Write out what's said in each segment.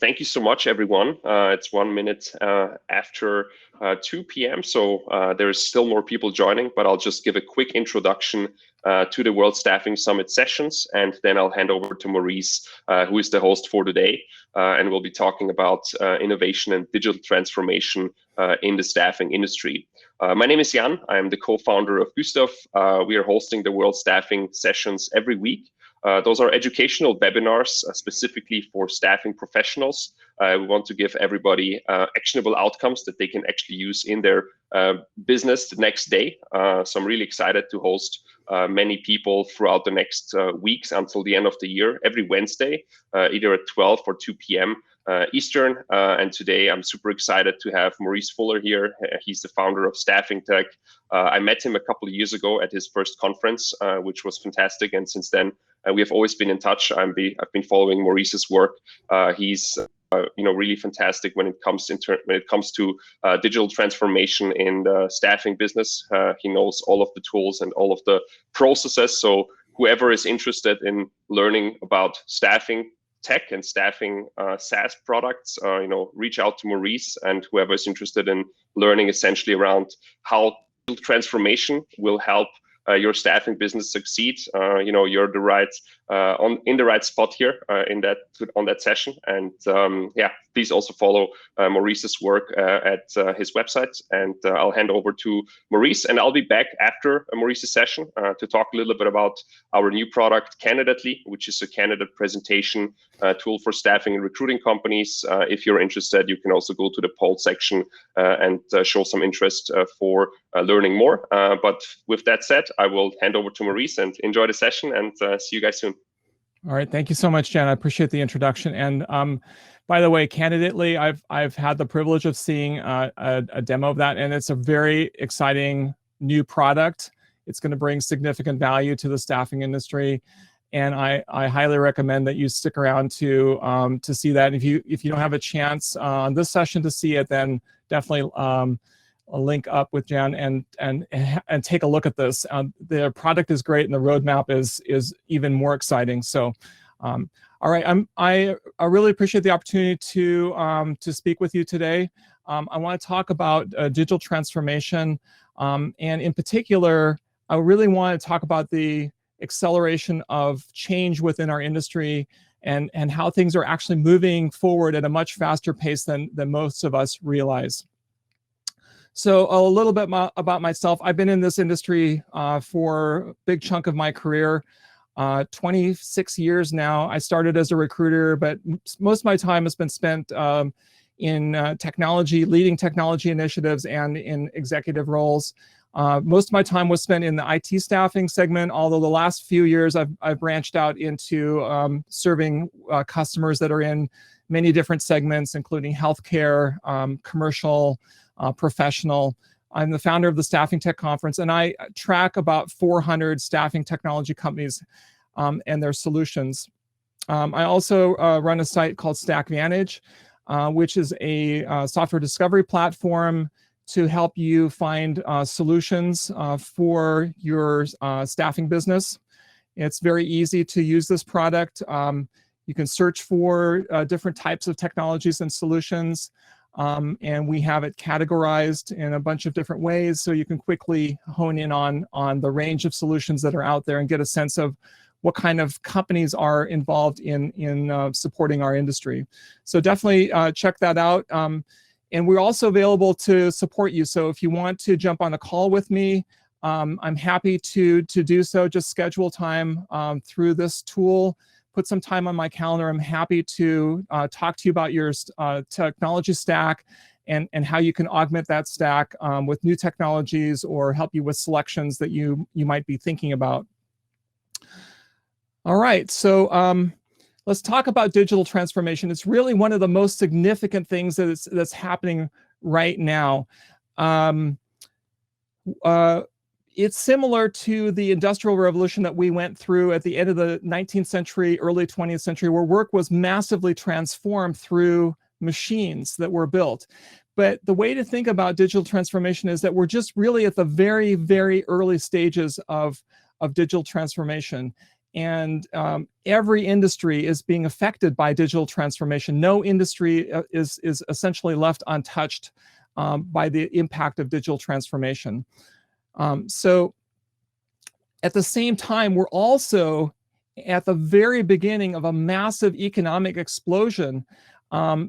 Thank you so much, everyone. It's 1 minute after 2 p.m., so there's still more people joining, but I'll just give a quick introduction to the World Staffing Summit sessions, and then I'll hand over to Maurice, who is the host for today, and we'll be talking about innovation and digital transformation in the staffing industry. My name is Jan. I'm the co-founder of Gustav. We are hosting the World Staffing sessions every week. Those are educational webinars specifically for staffing professionals. We want to give everybody actionable outcomes that they can actually use in their business the next day. So I'm really excited to host many people throughout the next weeks until the end of the year, every Wednesday, either at 12 or 2 p.m. Eastern. And today I'm super excited to have Maurice Fuller here. He's the founder of Staffing Tech. I met him a couple of years ago at his first conference, which was fantastic. And since then, we have always been in touch. I've been following Maurice's work. He's really fantastic when it comes to digital transformation in the staffing business. He knows all of the tools and all of the processes. So whoever is interested in learning about staffing tech and staffing SaaS products, reach out to Maurice, and whoever is interested in learning essentially around how digital transformation will help your staffing business succeed. You're in the right spot here on that session. And please also follow Maurice's work at his website. And I'll hand over to Maurice, and I'll be back after Maurice's session to talk a little bit about our new product, Candidately, which is a candidate presentation tool for staffing and recruiting companies. If you're interested, you can also go to the poll section and show some interest for learning more. But with that said, I will hand over to Maurice and enjoy the session, and see you guys soon. All right, thank you so much, Jan. I appreciate the introduction. And by the way, Candidately, I've had the privilege of seeing a demo of that, and it's a very exciting new product. It's going to bring significant value to the staffing industry, and I highly recommend that you stick around to see that. If you don't have a chance on this session to see it, then definitely link up with Jan and take a look at this. The product is great, and the roadmap is even more exciting. So, all right, I really appreciate the opportunity to speak with you today. I want to talk about digital transformation, and in particular, I really want to talk about the acceleration of change within our industry and how things are actually moving forward at a much faster pace than most of us realize. So a little bit about myself. I've been in this industry for a big chunk of my career, 26 years now. I started as a recruiter, but most of my time has been spent in technology, leading technology initiatives, and in executive roles. Most of my time was spent in the IT staffing segment, although the last few years I've branched out into serving customers that are in many different segments, including healthcare, commercial, professional. I'm the founder of the Staffing Tech Conference, and I track about 400 staffing technology companies and their solutions. I also run a site called StackVantage, which is a software discovery platform to help you find solutions for your staffing business. It's very easy to use this product. You can search for different types of technologies and solutions. And we have it categorized in a bunch of different ways, so you can quickly hone in on the range of solutions that are out there and get a sense of what kind of companies are involved in supporting our industry. So definitely check that out. And we're also available to support you. So if you want to jump on a call with me, I'm happy to do so. Just schedule time through this tool. Put some time on my calendar. I'm happy to talk to you about your technology stack and how you can augment that stack with new technologies or help you with selections that you might be thinking about. All right, so let's talk about digital transformation. It's really one of the most significant things that's happening right now. It's similar to the Industrial Revolution that we went through at the end of the 19th century, early 20th century, where work was massively transformed through machines that were built. But the way to think about digital transformation is that we're just really at the very, very early stages of digital transformation. and every industry is being affected by digital transformation. No industry is essentially left untouched by the impact of digital transformation. So at the same time, we're also at the very beginning of a massive economic explosion.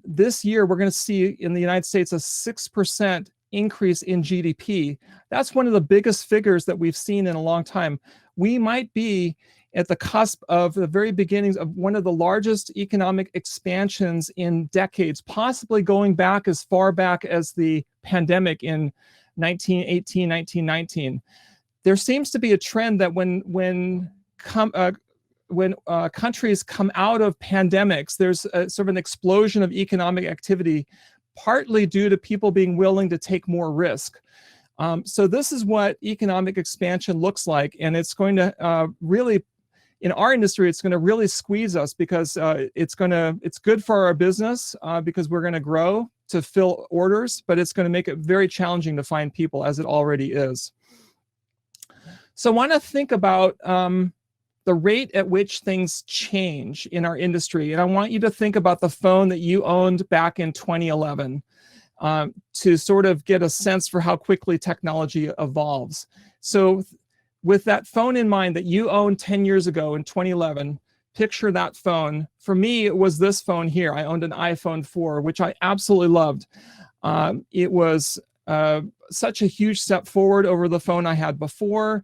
This year, we're going to see in the United States a 6% increase in GDP. That's one of the biggest figures that we've seen in a long time. We might be at the cusp of the very beginnings of one of the largest economic expansions in decades, possibly going back as far back as the pandemic in 1918, 1919. There seems to be a trend that when countries come out of pandemics, there's a, sort of an explosion of economic activity, partly due to people being willing to take more risk. So this is what economic expansion looks like, and it's going to really, in our industry, it's going to really squeeze us because it's good for our business because we're going to grow to fill orders, but it's going to make it very challenging to find people, as it already is. So I want to think about the rate at which things change in our industry. And I want you to think about the phone that you owned back in 2011 to sort of get a sense for how quickly technology evolves. So with that phone in mind that you owned 10 years ago in 2011, picture that phone. For me, it was this phone here. I owned an iPhone 4, which I absolutely loved. It was such a huge step forward over the phone I had before.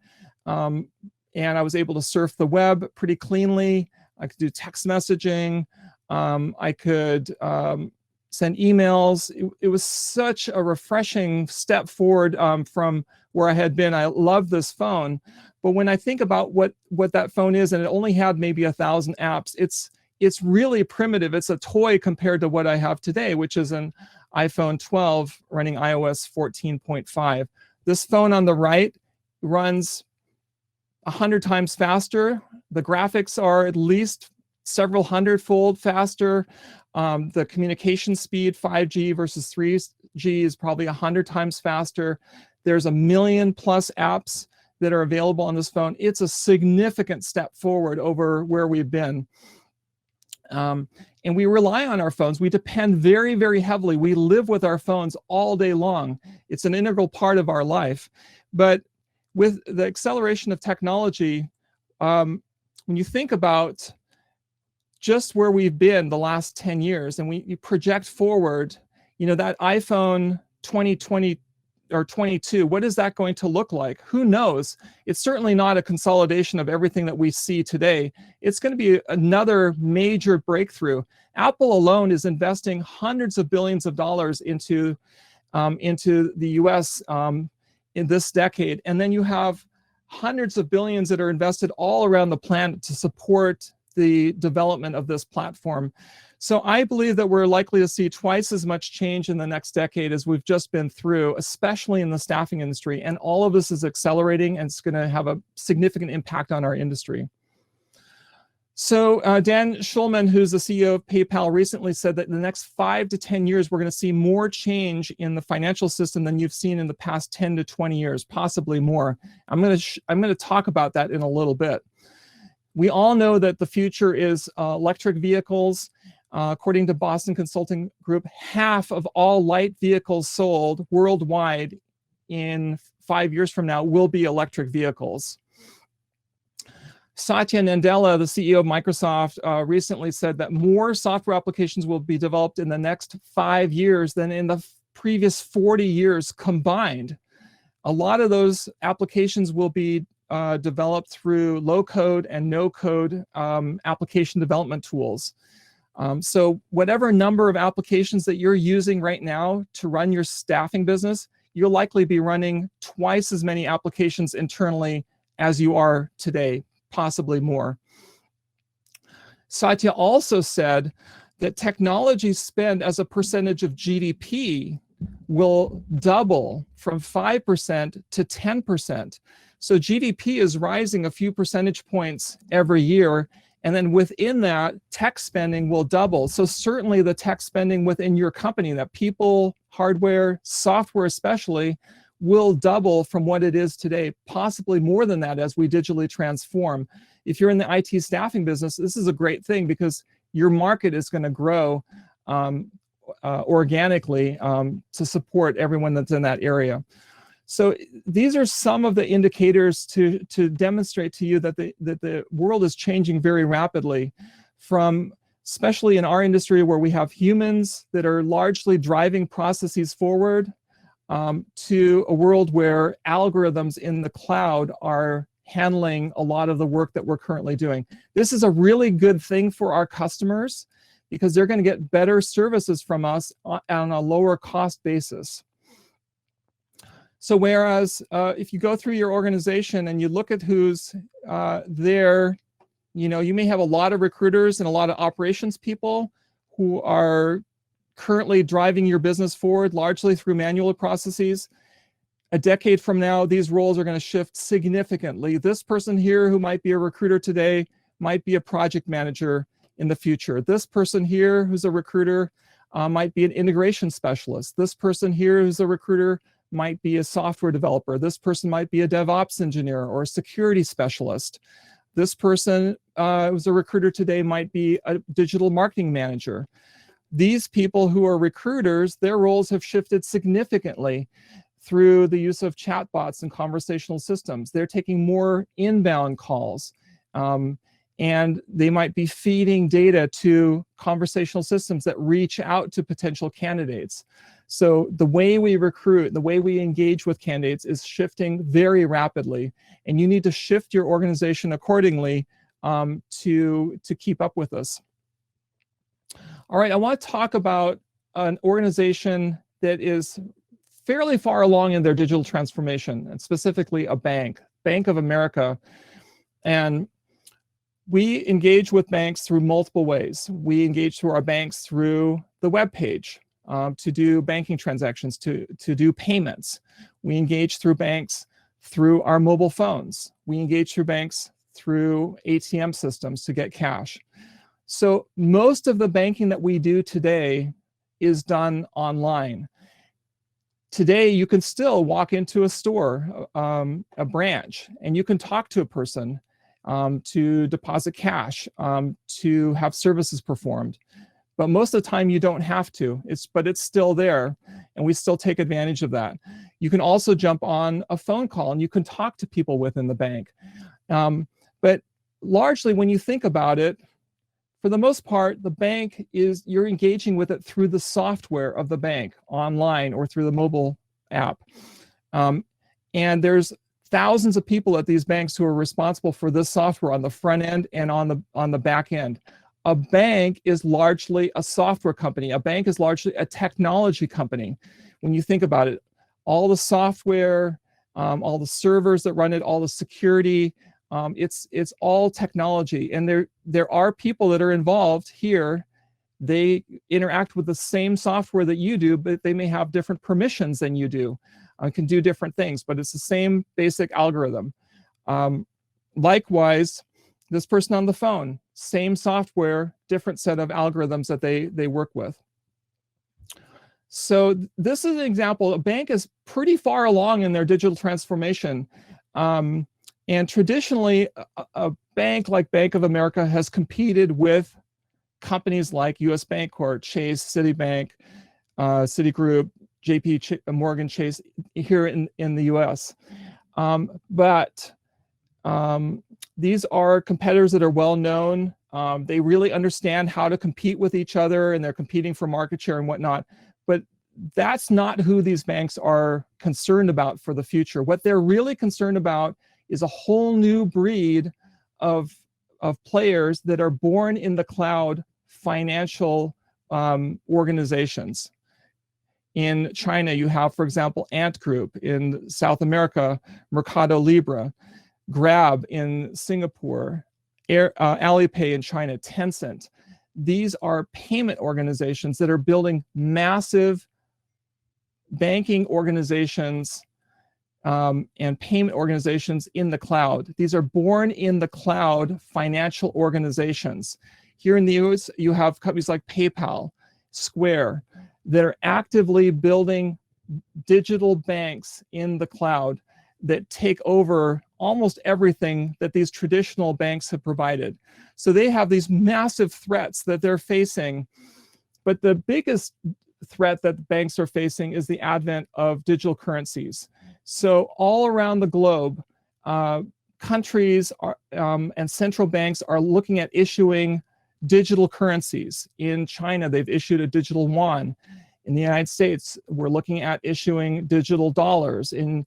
And I was able to surf the web pretty cleanly. I could do text messaging. I could send emails. It was such a refreshing step forward from where I had been. I love this phone. But when I think about what that phone is, and it only had maybe 1,000 apps, it's really primitive. It's a toy compared to what I have today, which is an iPhone 12 running iOS 14.5. This phone on the right runs 100 times faster. The graphics are at least several hundredfold faster. The communication speed, 5G versus 3G, is probably 100 times faster. There's 1 million plus apps that are available on this phone. It's a significant step forward over where we've been. And we rely on our phones. We depend very, very heavily. We live with our phones all day long. It's an integral part of our life. But with the acceleration of technology, when you think about just where we've been the last 10 years, and you project forward, that iPhone 2020 or 22, what is that going to look like? Who knows? It's certainly not a consolidation of everything that we see today. It's going to be another major breakthrough. Apple alone is investing hundreds of billions of dollars into the US in this decade. And then you have hundreds of billions that are invested all around the planet to support the development of this platform. So I believe that we're likely to see twice as much change in the next decade as we've just been through, especially in the staffing industry. And all of this is accelerating, and it's going to have a significant impact on our industry. So Dan Schulman, who's the CEO of PayPal, recently said that in the next 5 to 10 years, we're going to see more change in the financial system than you've seen in the past 10 to 20 years, possibly more. I'm going to talk about that in a little bit. We all know that the future is electric vehicles. According to Boston Consulting Group, half of all light vehicles sold worldwide in 5 years from now will be electric vehicles. Satya Nadella, the CEO of Microsoft, recently said that more software applications will be developed in the next 5 years than in the previous 40 years combined. A lot of those applications will be developed through low-code and no-code application development tools. So whatever number of applications that you're using right now to run your staffing business, you'll likely be running twice as many applications internally as you are today, possibly more. Satya also said that technology spend as a percentage of GDP will double from 5% to 10%. So GDP is rising a few percentage points every year. And then within that, tech spending will double. So certainly the tech spending within your company, that people, hardware, software especially, will double from what it is today, possibly more than that as we digitally transform. If you're in the IT staffing business, this is a great thing because your market is going to grow organically to support everyone that's in that area. So these are some of the indicators to demonstrate to you that the world is changing very rapidly, from especially in our industry where we have humans that are largely driving processes forward, to a world where algorithms in the cloud are handling a lot of the work that we're currently doing. This is a really good thing for our customers because they're going to get better services from us on a lower cost basis. So whereas if you go through your organization and you look at who's there, you may have a lot of recruiters and a lot of operations people who are currently driving your business forward largely through manual processes. A decade from now, these roles are going to shift significantly. This person here who might be a recruiter today might be a project manager in the future. This person here who's a recruiter might be an integration specialist. This person here who's a recruiter might be a software developer. This person might be a DevOps engineer or a security specialist. This person who's a recruiter today might be a digital marketing manager. These people who are recruiters, their roles have shifted significantly through the use of chatbots and conversational systems. They're taking more inbound calls, and they might be feeding data to conversational systems that reach out to potential candidates. So the way we recruit, the way we engage with candidates is shifting very rapidly, and you need to shift your organization accordingly to keep up with us. All right, I want to talk about an organization that is fairly far along in their digital transformation, and specifically a bank, Bank of America. And we engage with banks through multiple ways. We engage through our banks through the web page to do banking transactions, to do payments. We engage through banks through our mobile phones. We engage through banks through ATM systems to get cash. So most of the banking that we do today is done online. Today, you can still walk into a store, a branch, and you can talk to a person to deposit cash, to have services performed. But most of the time, you don't have to. But it's still there, and we still take advantage of that. You can also jump on a phone call, and you can talk to people within the bank. But largely, when you think about it, for the most part, the bank you're engaging with it through the software of the bank, online or through the mobile app. And there's thousands of people at these banks who are responsible for this software on the front end and on the back end. A bank is largely a software company. A bank is largely a technology company. When you think about it, all the software, all the servers that run it, all the security, it's all technology, and there are people that are involved here. They interact with the same software that you do, but they may have different permissions than you do, can do different things, but it's the same basic algorithm. Likewise, this person on the phone, same software, different set of algorithms that they work with. So this is an example. A bank is pretty far along in their digital transformation. And traditionally, a bank like Bank of America has competed with companies like U.S. Bancorp, Chase, Citibank, Citigroup, JP Morgan Chase here in the U.S. But these are competitors that are well known. They really understand how to compete with each other, and they're competing for market share and whatnot. But that's not who these banks are concerned about for the future. What they're really concerned about is a whole new breed of players that are born in the cloud financial organizations. In China, you have, for example, Ant Group. In South America, Mercado Libre. Grab in Singapore. Alipay in China, Tencent. These are payment organizations that are building massive banking organizations and payment organizations in the cloud. These are born in the cloud financial organizations. Here in the US, you have companies like PayPal, Square, that are actively building digital banks in the cloud that take over almost everything that these traditional banks have provided. So they have these massive threats that they're facing, but the biggest threat that banks are facing is the advent of digital currencies. So all around the globe, countries are, and central banks are looking at issuing digital currencies. In China, they've issued a digital yuan. In the United States, we're looking at issuing digital dollars. In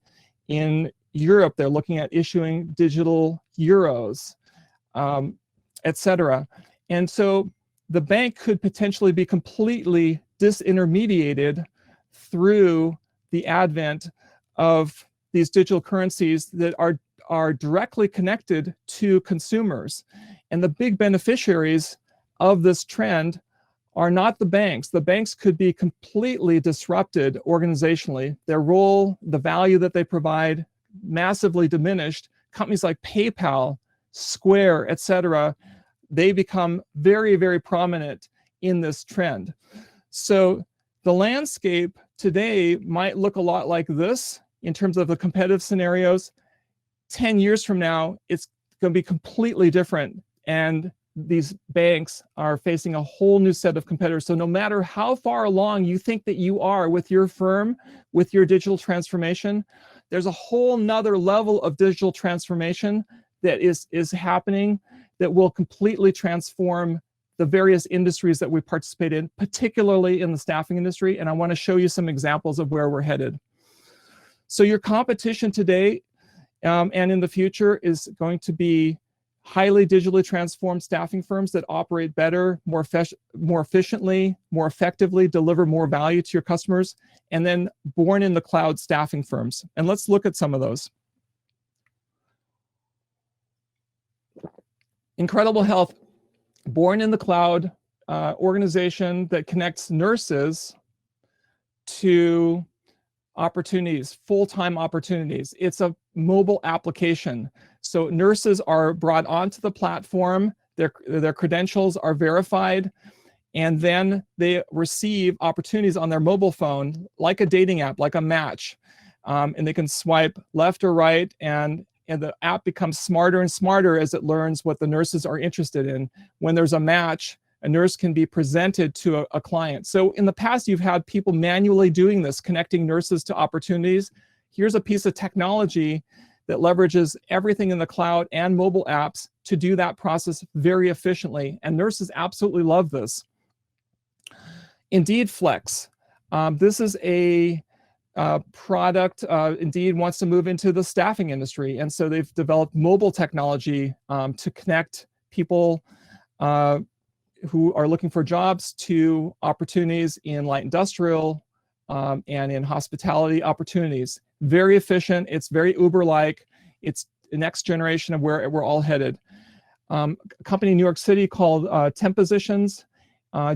Europe, they're looking at issuing digital euros, etc. And so the bank could potentially be completely disintermediated through the advent of these digital currencies that are directly connected to consumers. And the big beneficiaries of this trend are not the banks. The banks could be completely disrupted organizationally. Their role, the value that they provide, massively diminished. Companies like PayPal, Square, etc., they become very, very prominent in this trend. So the landscape today might look a lot like this in terms of the competitive scenarios. 10 years from now, it's going to be completely different. And these banks are facing a whole new set of competitors. So no matter how far along you think that you are with your firm, with your digital transformation, there's a whole nother level of digital transformation that is happening that will completely transform the various industries that we participate in, particularly in the staffing industry. And I want to show you some examples of where we're headed. So your competition today and in the future is going to be highly digitally transformed staffing firms that operate better, more efficiently, more effectively, deliver more value to your customers, and then born in the cloud staffing firms. And let's look at some of those. Incredible Health, born in the cloud organization that connects nurses to opportunities, full-time opportunities. It's a mobile application. So nurses are brought onto the platform, their credentials are verified, and then they receive opportunities on their mobile phone, like a dating app, like a Match. And they can swipe left or right, and the app becomes smarter and smarter as it learns what the nurses are interested in. When there's a match, a nurse can be presented to a client. So in the past, you've had people manually doing this, connecting nurses to opportunities. Here's a piece of technology that leverages everything in the cloud and mobile apps to do that process very efficiently. And nurses absolutely love this. Indeed Flex. This is a product. Indeed wants to move into the staffing industry. And so they've developed mobile technology to connect people who are looking for jobs to opportunities in light industrial and in hospitality opportunities. Very efficient. It's very Uber-like. It's the next generation of where we're all headed. A company in New York City called Temp Positions.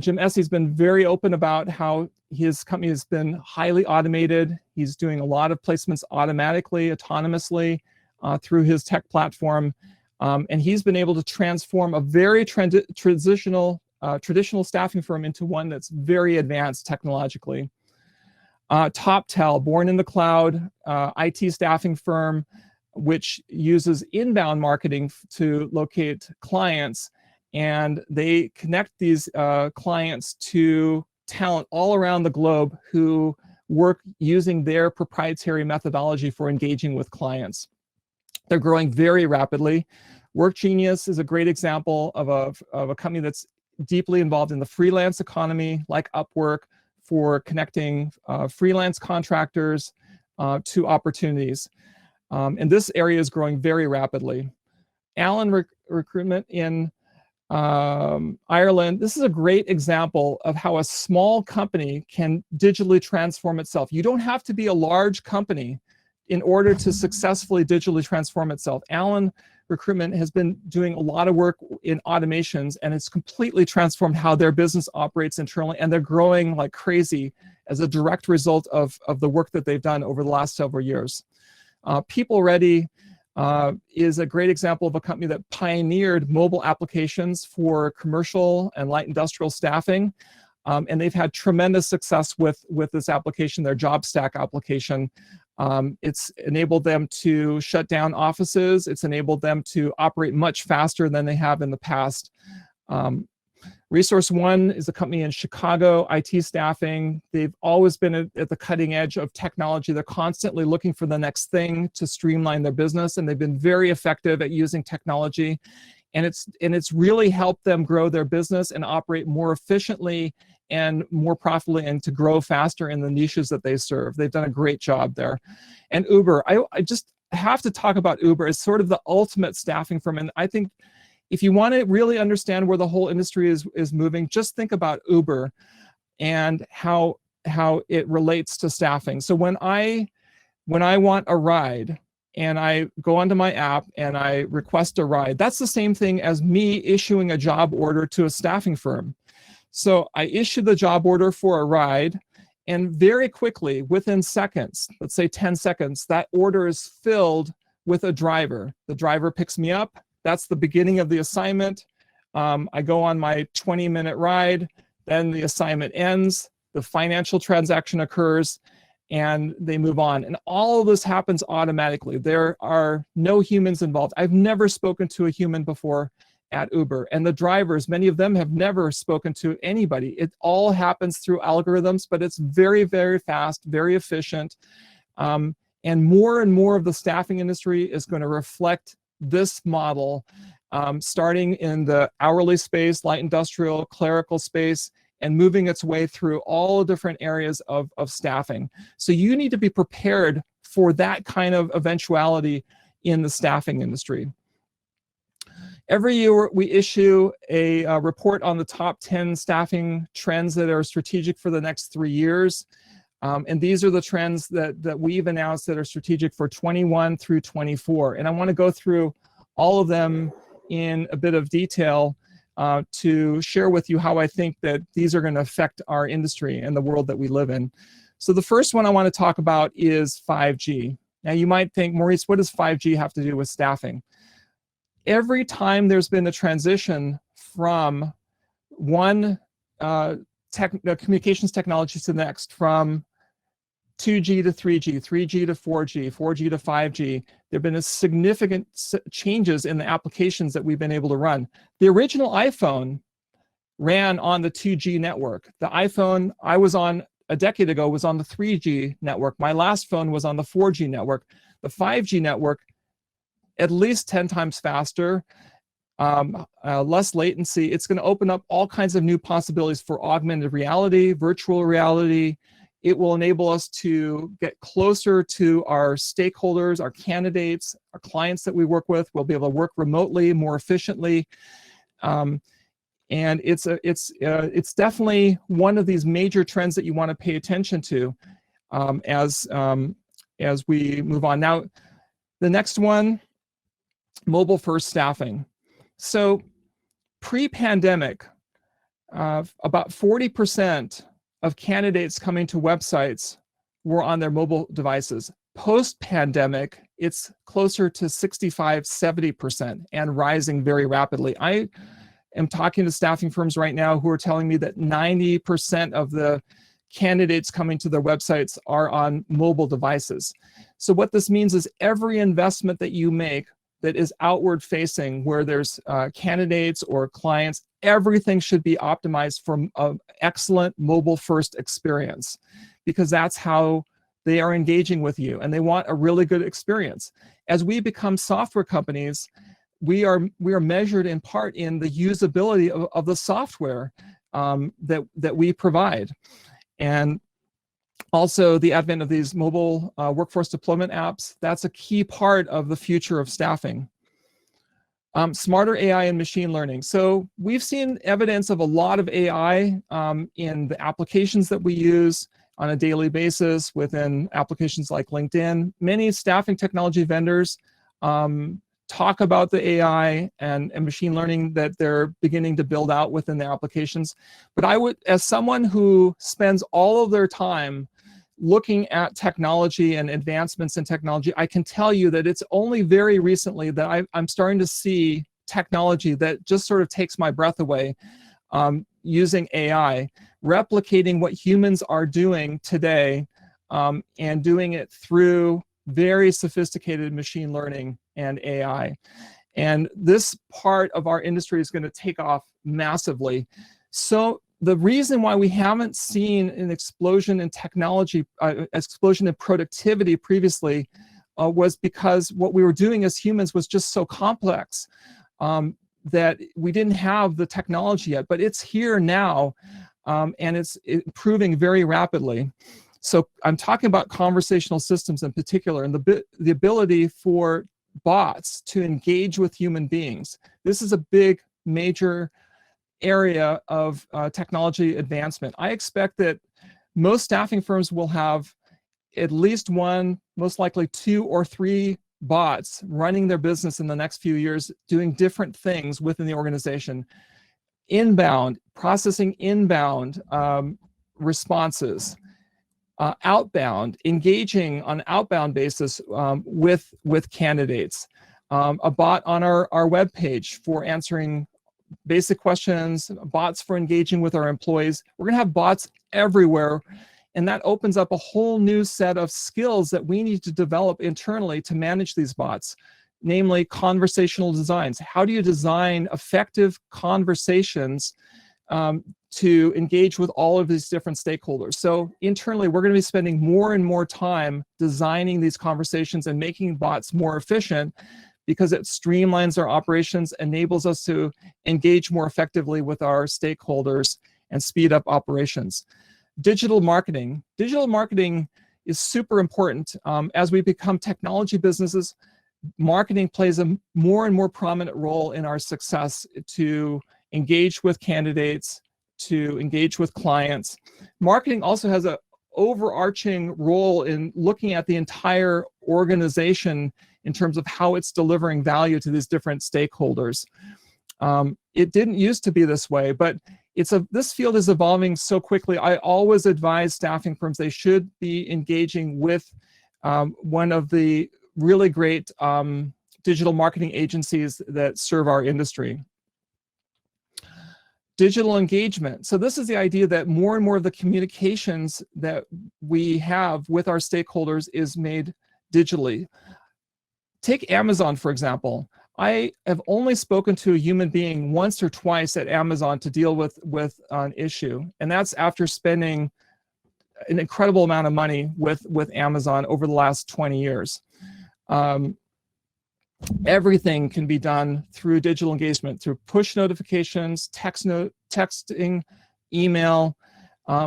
Jim Essie's been very open about how his company has been highly automated. He's doing a lot of placements automatically, autonomously through his tech platform. And he's been able to transform a very traditional staffing firm into one that's very advanced technologically. TopTel, born in the cloud, IT staffing firm, which uses inbound marketing to locate clients. And they connect these clients to talent all around the globe who work using their proprietary methodology for engaging with clients. They're growing very rapidly. WorkGenius is a great example of a company that's deeply involved in the freelance economy, like Upwork, for connecting freelance contractors to opportunities. And this area is growing very rapidly. Allen Recruitment in Ireland. This is a great example of how a small company can digitally transform itself. You don't have to be a large company in order to successfully digitally transform itself. Allen Recruitment has been doing a lot of work in automations, and it's completely transformed how their business operates internally, and they're growing like crazy as a direct result of the work that they've done over the last several years. PeopleReady is a great example of a company that pioneered mobile applications for commercial and light industrial staffing. and they've had tremendous success with this application, their job stack application. It's enabled them to shut down offices. It's enabled them to operate much faster than they have in the past. Resource One is a company in Chicago, IT staffing. They've always been at the cutting edge of technology. They're constantly looking for the next thing to streamline their business, and they've been very effective at using technology. And it's really helped them grow their business and operate more efficiently and more profitably, and to grow faster in the niches that they serve. They've done a great job there. And Uber, I just have to talk about Uber as sort of the ultimate staffing firm. And I think if you want to really understand where the whole industry is moving, just think about Uber and how it relates to staffing. So when I want a ride and I go onto my app and I request a ride, that's the same thing as me issuing a job order to a staffing firm. So I issue the job order for a ride, and very quickly, within seconds, let's say 10 seconds, that order is filled with a driver. The driver picks me up. That's the beginning of the assignment. I go on my 20-minute ride, then the assignment ends, the financial transaction occurs, and they move on. And all of this happens automatically. There are no humans involved. I've never spoken to a human before at Uber. And the drivers, many of them have never spoken to anybody. It all happens through algorithms, but it's very, very fast, very efficient. And more of the staffing industry is going to reflect this model, starting in the hourly space, light industrial, clerical space, and moving its way through all different areas of staffing. So you need to be prepared for that kind of eventuality in the staffing industry. Every year we issue a report on the top 10 staffing trends that are strategic for the next 3 years. And these are the trends that we've announced that are strategic for 21 through 24. And I want to go through all of them in a bit of detail to share with you how I think that these are going to affect our industry and the world that we live in. So the first one I want to talk about is 5G. Now you might think, Maurice, what does 5G have to do with staffing? Every time there's been a transition from one communications technology to the next, from 2G to 3G, 3G to 4G, 4G to 5G, there have been a significant changes in the applications that we've been able to run. The original iPhone ran on the 2G network. The iPhone I was on a decade ago was on the 3G network. My last phone was on the 4G network. The 5G network, at least 10 times faster, less latency. It's going to open up all kinds of new possibilities for augmented reality, virtual reality. It will enable us to get closer to our stakeholders, our candidates, our clients that we work with. We'll be able to work remotely more efficiently. And it's definitely one of these major trends that you want to pay attention to as we move on. Now, the next one, mobile first staffing. So pre-pandemic, about 40% of candidates coming to websites were on their mobile devices. Post-pandemic, it's closer to 65, 70% and rising very rapidly. I am talking to staffing firms right now who are telling me that 90% of the candidates coming to their websites are on mobile devices. So what this means is every investment that you make that is outward facing, where there's candidates or clients, everything should be optimized for an excellent mobile first experience, because that's how they are engaging with you and they want a really good experience. As we become software companies, we are measured in part in the usability of the software that we provide. And also the advent of these mobile workforce deployment apps, that's a key part of the future of staffing. Smarter AI and machine learning. So we've seen evidence of a lot of AI in the applications that we use on a daily basis within applications like LinkedIn. Many staffing technology vendors talk about the AI and machine learning that they're beginning to build out within their applications. But I would, as someone who spends all of their time looking at technology and advancements in technology, I can tell you that it's only very recently that I'm starting to see technology that just sort of takes my breath away. using AI, replicating what humans are doing today, and doing it through very sophisticated machine learning and AI. And this part of our industry is going to take off massively. So the reason why we haven't seen an explosion in technology, explosion in productivity previously, was because what we were doing as humans was just so complex that we didn't have the technology yet. But it's here now, and it's improving very rapidly. So I'm talking about conversational systems in particular, and the ability for bots to engage with human beings. This is a big, major area of technology advancement. I expect that most staffing firms will have at least one, most likely 2 or 3 bots running their business in the next few years, doing different things within the organization. Inbound, processing inbound responses. Outbound, engaging on an outbound basis with candidates. A bot on our webpage for answering basic questions, bots for engaging with our employees. We're going to have bots everywhere, and that opens up a whole new set of skills that we need to develop internally to manage these bots, namely conversational designs. How do you design effective conversations to engage with all of these different stakeholders? So internally, we're going to be spending more and more time designing these conversations and making bots more efficient, because it streamlines our operations, enables us to engage more effectively with our stakeholders, and speed up operations. Digital marketing. Digital marketing is super important. As we become technology businesses, marketing plays a more and more prominent role in our success to engage with candidates, to engage with clients. Marketing also has an overarching role in looking at the entire organization in terms of how it's delivering value to these different stakeholders. It didn't used to be this way, but this field is evolving so quickly. I always advise staffing firms they should be engaging with one of the really great digital marketing agencies that serve our industry. Digital engagement. So this is the idea that more and more of the communications that we have with our stakeholders is made digitally. Take Amazon, for example. I have only spoken to a human being once or twice at Amazon to deal with an issue, and that's after spending an incredible amount of money with Amazon over the last 20 years. Everything can be done through digital engagement, through push notifications, texting, email.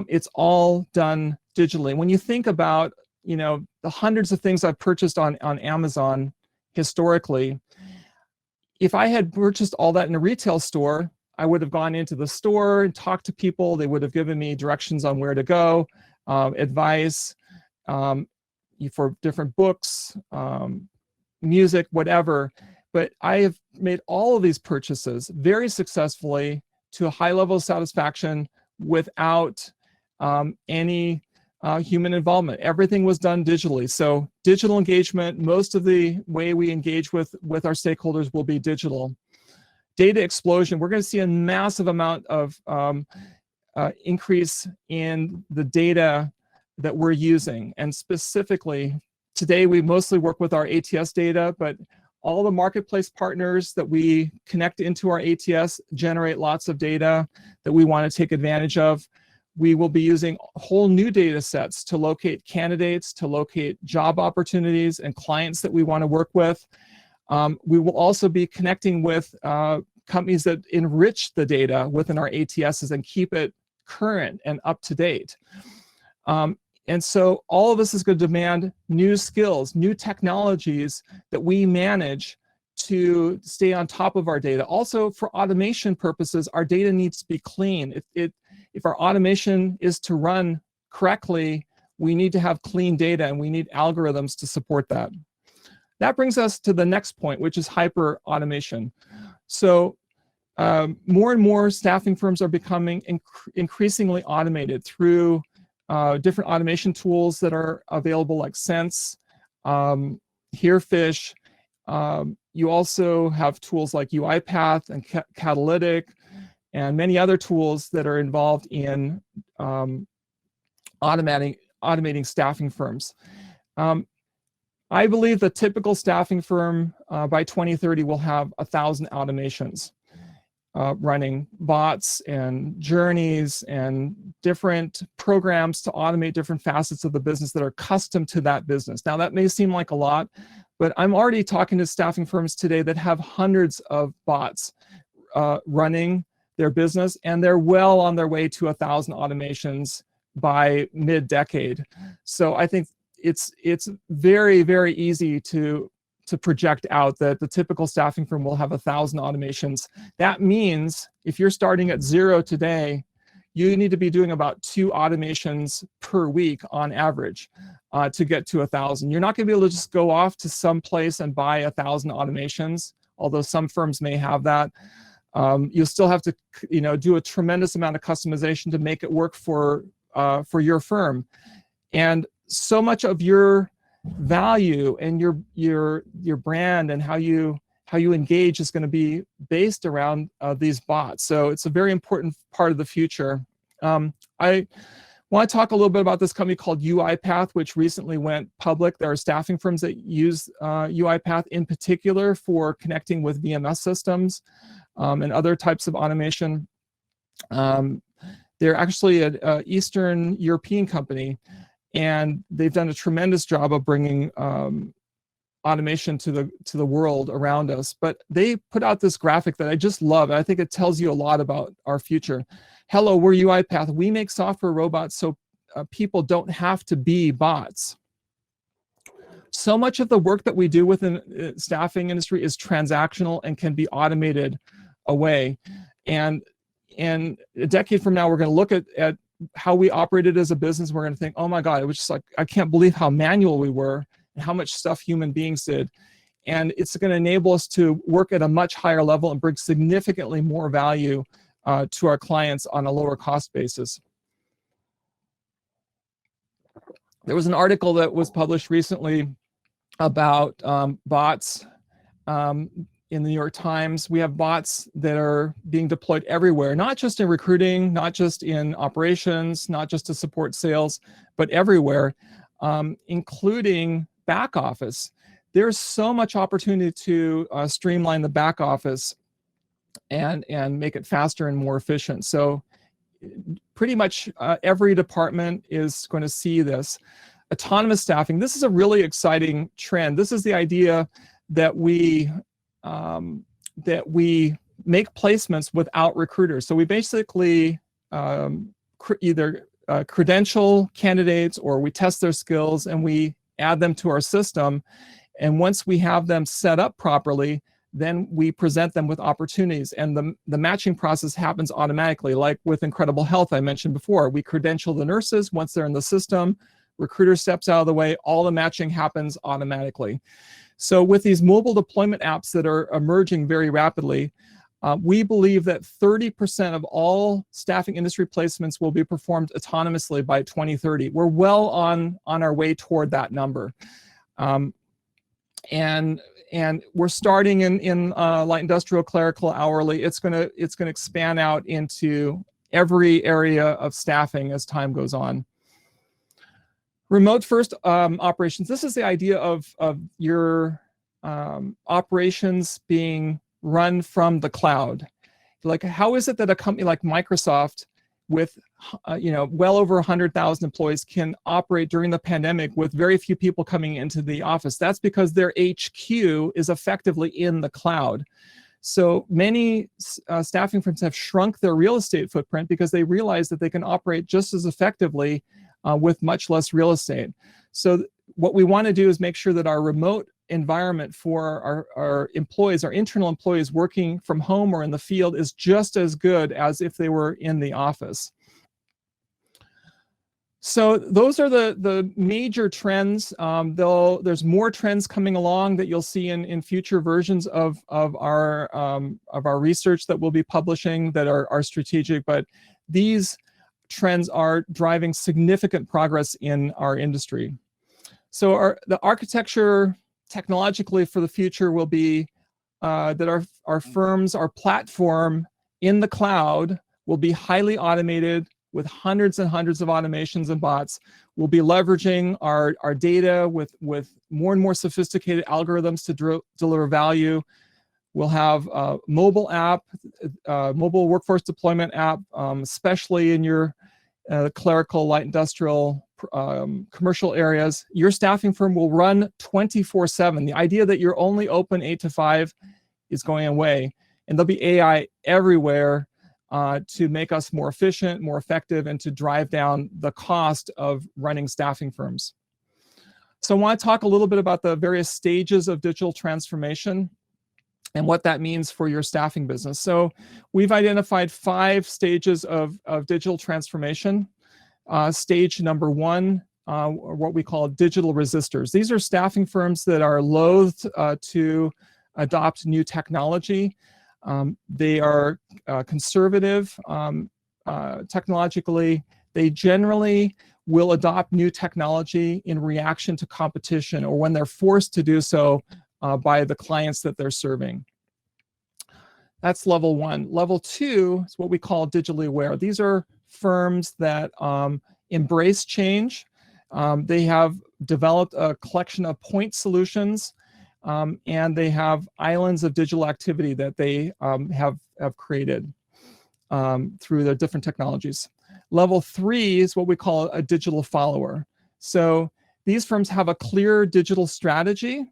It's all done digitally. When you think about, the hundreds of things I've purchased on Amazon historically, if I had purchased all that in a retail store, I would have gone into the store and talked to people. They would have given me directions on where to go, advice for different books, music, whatever. But I have made all of these purchases very successfully to a high level of satisfaction without any human involvement. Everything was done digitally. So digital engagement, most of the way we engage with our stakeholders will be digital. Data explosion. We're going to see a massive amount of increase in the data that we're using. And specifically, today we mostly work with our ATS data, but all the marketplace partners that we connect into our ATS generate lots of data that we want to take advantage of. We will be using whole new data sets to locate candidates, to locate job opportunities and clients that we want to work with. We will also be connecting with companies that enrich the data within our ATSs and keep it current and up to date. And so all of this is going to demand new skills, new technologies that we manage to stay on top of our data. Also, for automation purposes, our data needs to be clean. If our automation is to run correctly, we need to have clean data, and we need algorithms to support that. That brings us to the next point, which is hyper automation. So more and more staffing firms are becoming increasingly automated through different automation tools that are available, like Sense, Herefish. You also have tools like UiPath and Catalytic. and many other tools that are involved in automating staffing firms. I believe the typical staffing firm by 2030 will have 1,000 automations running, bots and journeys and different programs to automate different facets of the business that are custom to that business. Now, that may seem like a lot, but I'm already talking to staffing firms today that have hundreds of bots running their business, and they're well on their way to 1,000 automations by mid-decade. So I think it's very, very easy to project out that the typical staffing firm will have 1,000 automations. That means if you're starting at 0 today, you need to be doing about 2 automations per week on average to get to 1,000. You're not going to be able to just go off to some place and buy 1,000 automations, although some firms may have that. You'll still have to, do a tremendous amount of customization to make it work for your firm. And so much of your value and your brand and how you engage is going to be based around these bots. So it's a very important part of the future. I want to talk a little bit about this company called UiPath, which recently went public. There are staffing firms that use UiPath in particular for connecting with VMS systems and other types of automation. They're actually an Eastern European company, and they've done a tremendous job of bringing automation to the world around us. But they put out this graphic that I just love. I think it tells you a lot about our future. Hello, we're UiPath. We make software robots so people don't have to be bots. So much of the work that we do within the staffing industry is transactional and can be automated away. And a decade from now, we're going to look at how we operated as a business. We're going to think, oh my God, it was just like, I can't believe how manual we were and how much stuff human beings did. And it's going to enable us to work at a much higher level and bring significantly more value to our clients on a lower cost basis. There was an article that was published recently about bots in the New York Times. We have bots that are being deployed everywhere, not just in recruiting, not just in operations, not just to support sales, but everywhere, including back office. There's so much opportunity to streamline the back office and make it faster and more efficient. So pretty much every department is going to see this. Autonomous staffing, this is a really exciting trend. This is the idea that we make placements without recruiters. So we basically either credential candidates or we test their skills and we add them to our system. And once we have them set up properly, then we present them with opportunities. And the matching process happens automatically, like with Incredible Health I mentioned before. We credential the nurses. Once they're in the system, recruiter steps out of the way, all the matching happens automatically. So with these mobile deployment apps that are emerging very rapidly, we believe that 30% of all staffing industry placements will be performed autonomously by 2030. We're well on our way toward that number. And we're starting in light industrial, clerical, hourly. It's gonna expand out into every area of staffing as time goes on. Remote first operations. This is the idea of your operations being run from the cloud. Like, how is it that a company like Microsoft with well over 100,000 employees can operate during the pandemic with very few people coming into the office? That's because their HQ is effectively in the cloud. So many staffing firms have shrunk their real estate footprint because they realize that they can operate just as effectively with much less real estate. So what we want to do is make sure that our remote environment for our employees, our internal employees working from home or in the field, is just as good as if they were in the office. So those are the major trends. There's more trends coming along that you'll see in future versions of our research that we'll be publishing that are strategic, but these trends are driving significant progress in our industry. So the architecture technologically for the future will be that our firms, our platform in the cloud will be highly automated with hundreds and hundreds of automations and bots. We'll be leveraging our data with more and more sophisticated algorithms to deliver value. We'll have a mobile app, mobile workforce deployment app, especially in your clerical, light industrial, commercial areas. Your staffing firm will run 24/7. The idea that you're only open 8 to 5 is going away. And there'll be AI everywhere to make us more efficient, more effective, and to drive down the cost of running staffing firms. So I want to talk a little bit about the various stages of digital transformation and what that means for your staffing business. So we've identified 5 stages of digital transformation. Stage number 1, what we call digital resistors. These are staffing firms that are loath to adopt new technology. They are conservative technologically. They generally will adopt new technology in reaction to competition or when they're forced to do so by the clients that they're serving. That's level 1. Level 2 is what we call digitally aware. These are firms that embrace change. They have developed a collection of point solutions, and they have islands of digital activity that they have created through their different technologies. Level 3 is what we call a digital follower. So these firms have a clear digital strategy.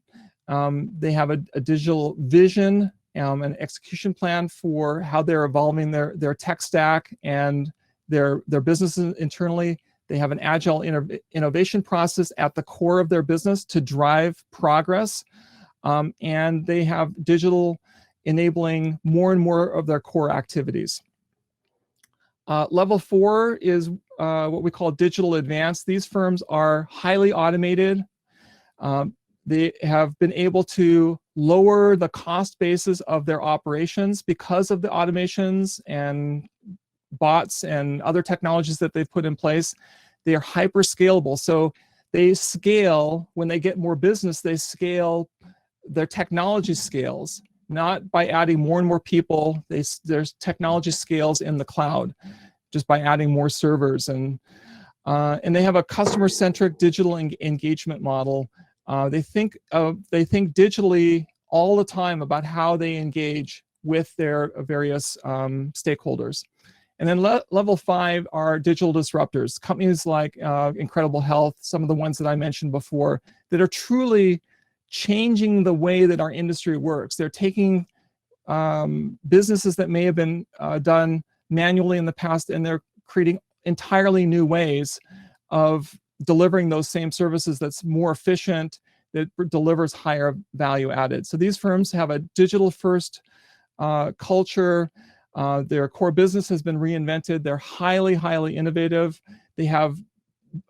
They have a digital vision, an execution plan for how they're evolving their tech stack and their businesses internally. They have an agile innovation process at the core of their business to drive progress. And they have digital enabling more and more of their core activities. Level 4 is what we call digital advanced. These firms are highly automated. They have been able to lower the cost basis of their operations because of the automations and bots and other technologies that they've put in place. They are hyper scalable. So they scale, when they get more business, they scale, their technology scales, not by adding more and more people. There's technology scales in the cloud just by adding more servers. And they have a customer-centric digital engagement model. They think digitally all the time about how they engage with their various stakeholders. And then level 5 are digital disruptors, companies like Incredible Health, some of the ones that I mentioned before, that are truly changing the way that our industry works. They're taking businesses that may have been done manually in the past, and they're creating entirely new ways of delivering those same services that's more efficient, that delivers higher value added. So these firms have a digital first culture. Their core business has been reinvented. They're highly, highly innovative. They have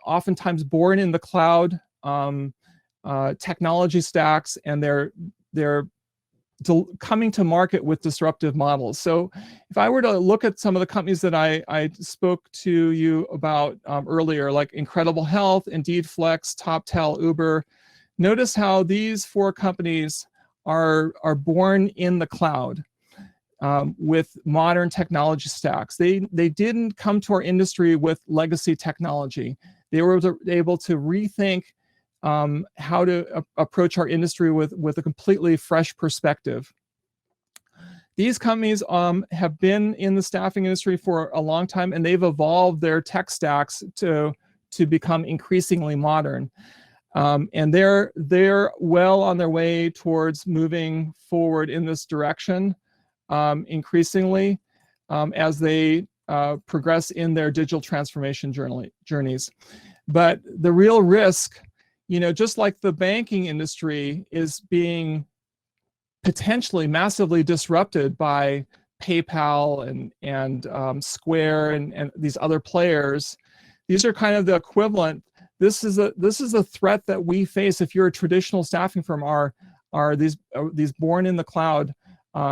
oftentimes born in the cloud technology stacks, and they're coming to market with disruptive models. So if I were to look at some of the companies that I spoke to you about earlier, like Incredible Health, Indeed Flex, TopTal, Uber, notice how these 4 companies are born in the cloud with modern technology stacks. They didn't come to our industry with legacy technology. They were able to rethink how to approach our industry with a completely fresh perspective. These companies have been in the staffing industry for a long time, and they've evolved their tech stacks to become increasingly modern. And they're well on their way towards moving forward in this direction increasingly as they progress in their digital transformation journeys. But the real risk, just like the banking industry is being potentially massively disrupted by PayPal and Square and these other players, these are kind of the equivalent. This is a threat that we face if you're a traditional staffing firm. Are these born in the cloud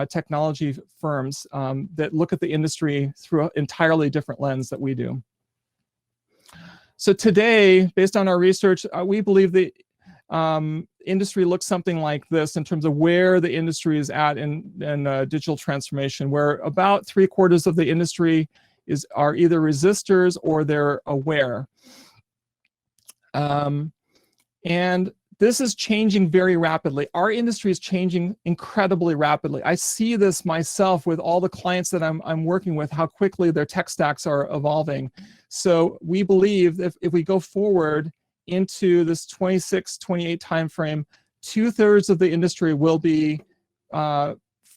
technology firms that look at the industry through an entirely different lens that we do. So today, based on our research, we believe that industry looks something like this in terms of where the industry is at in digital transformation, where about 3/4 of the industry are either resistors or they're aware. And this is changing very rapidly. Our industry is changing incredibly rapidly. I see this myself with all the clients that I'm working with, how quickly their tech stacks are evolving. So we believe if we go forward into this 26, 28 timeframe, 2/3 of the industry will be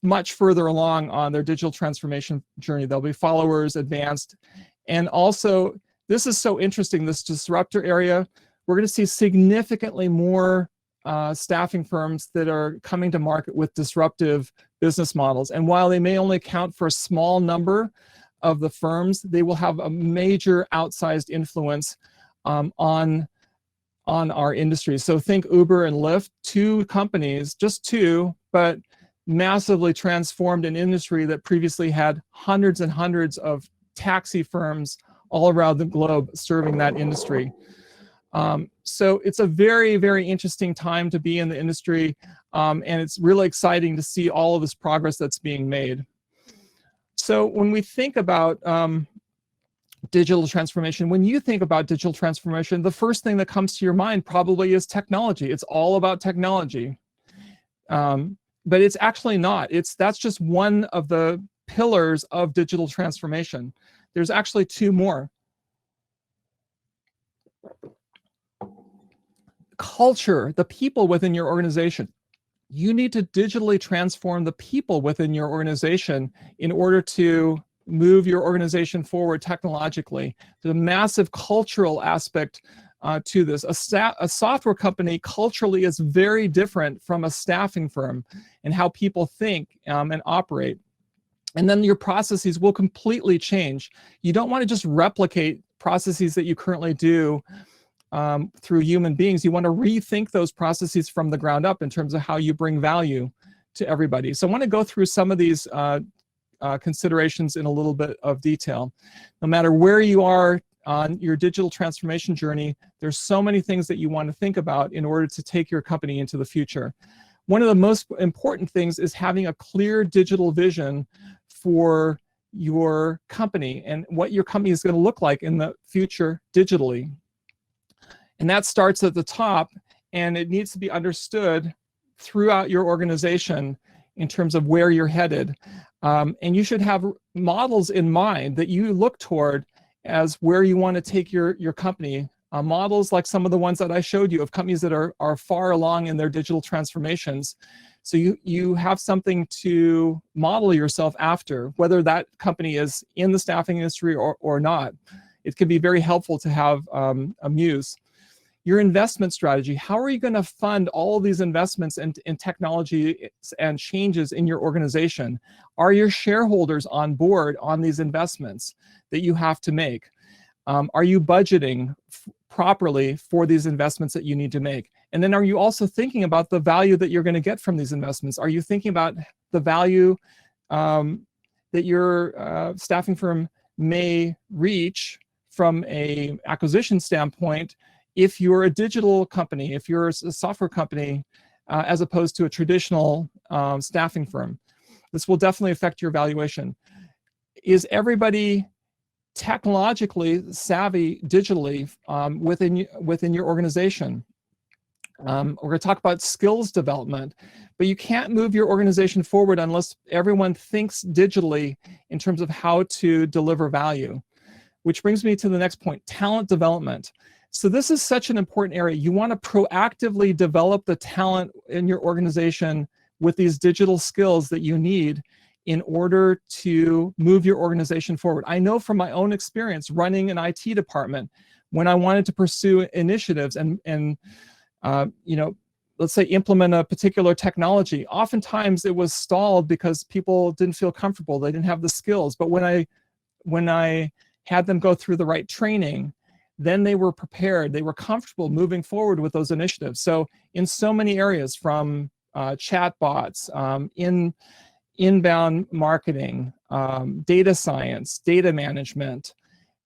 much further along on their digital transformation journey. They'll be followers, advanced. And also, this is so interesting, this disruptor area. We're going to see significantly more staffing firms that are coming to market with disruptive business models. And while they may only account for a small number of the firms, they will have a major outsized influence on our industry. So think Uber and Lyft, 2 companies, just 2, but massively transformed an industry that previously had hundreds and hundreds of taxi firms all around the globe serving that industry. So it's a very, very interesting time to be in the industry, and it's really exciting to see all of this progress that's being made. So when we think about digital transformation, when you think about digital transformation, the first thing that comes to your mind probably is technology. It's all about technology. But it's actually not. That's just one of the pillars of digital transformation. There's actually 2 more. Culture, the people within your organization. You need to digitally transform the people within your organization in order to move your organization forward technologically. There's a massive cultural aspect to this. A software company culturally is very different from a staffing firm and how people think and operate. And then your processes will completely change. You don't want to just replicate processes that you currently do through human beings. You want to rethink those processes from the ground up in terms of how you bring value to everybody. So I want to go through some of these considerations in a little bit of detail. No matter where you are on your digital transformation journey, there's so many things that you want to think about in order to take your company into the future. One of the most important things is having a clear digital vision for your company and what your company is going to look like in the future digitally. And that starts at the top, and it needs to be understood throughout your organization in terms of where you're headed. And you should have models in mind that you look toward as where you want to take your company. Models like some of the ones that I showed you of companies that are far along in their digital transformations. So you have something to model yourself after, whether that company is in the staffing industry or not. It can be very helpful to have a muse. Your investment strategy, how are you going to fund all of these investments in technology and changes in your organization? Are your shareholders on board on these investments that you have to make? Are you budgeting properly for these investments that you need to make? And then are you also thinking about the value that you're going to get from these investments? Are you thinking about the value that your staffing firm may reach from an acquisition standpoint if you're a digital company, if you're a software company, as opposed to a traditional staffing firm? This will definitely affect your valuation. Is everybody technologically savvy digitally within your organization? We're going to talk about skills development, but you can't move your organization forward unless everyone thinks digitally in terms of how to deliver value. Which brings me to the next point, talent development. So this is such an important area. You want to proactively develop the talent in your organization with these digital skills that you need in order to move your organization forward. I know from my own experience running an IT department, when I wanted to pursue initiatives and you know, let's say implement a particular technology, oftentimes it was stalled because people didn't feel comfortable. They didn't have the skills. But when I had them go through the right training, then they were prepared. They were comfortable moving forward with those initiatives. So in so many areas, from chatbots, inbound marketing, data science, data management,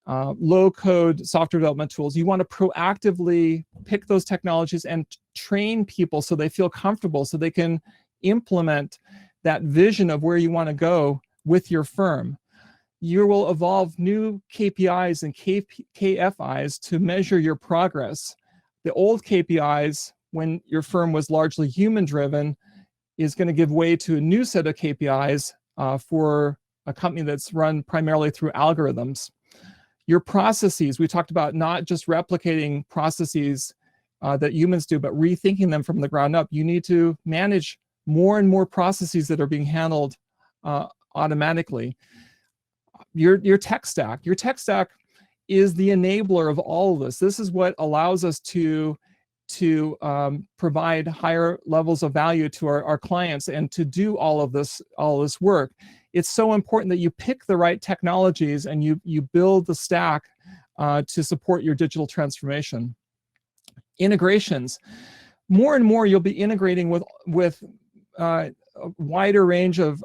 low-code software development tools, you want to proactively pick those technologies and train people so they feel comfortable, so they can implement that vision of where you want to go with your firm. You will evolve new KPIs and KFIs to measure your progress. The old KPIs, when your firm was largely human-driven, is going to give way to a new set of KPIs for a company that's run primarily through algorithms. Your processes, we talked about not just replicating processes that humans do, but rethinking them from the ground up. You need to manage more and more processes that are being handled automatically. Your tech stack is the enabler of all of this. This is what allows us to provide higher levels of value to our clients and to do all of this work. It's so important that you pick the right technologies and you build the stack to support your digital transformation. Integrations. More and more you'll be integrating with a wider range of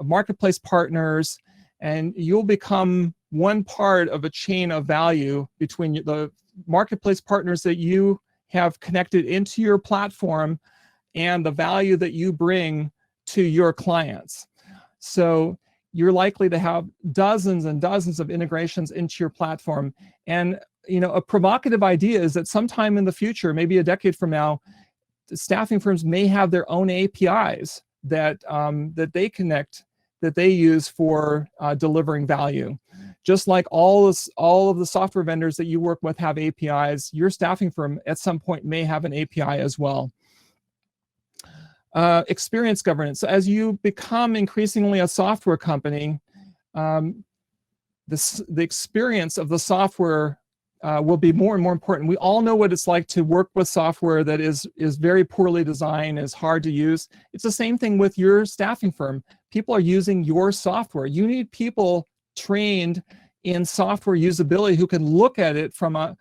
marketplace partners, and you'll become one part of a chain of value between the marketplace partners that you have connected into your platform and the value that you bring to your clients. So you're likely to have dozens and dozens of integrations into your platform. And a provocative idea is that sometime in the future, maybe a decade from now, staffing firms may have their own APIs that they use for delivering value. Just like all of the software vendors that you work with have APIs, your staffing firm at some point may have an API as well. Experience governance. So as you become increasingly a software company, the experience of the software will be more and more important. We all know what it's like to work with software that is very poorly designed, is hard to use. It's the same thing with your staffing firm. People are using your software. You need people trained in software usability who can look at it from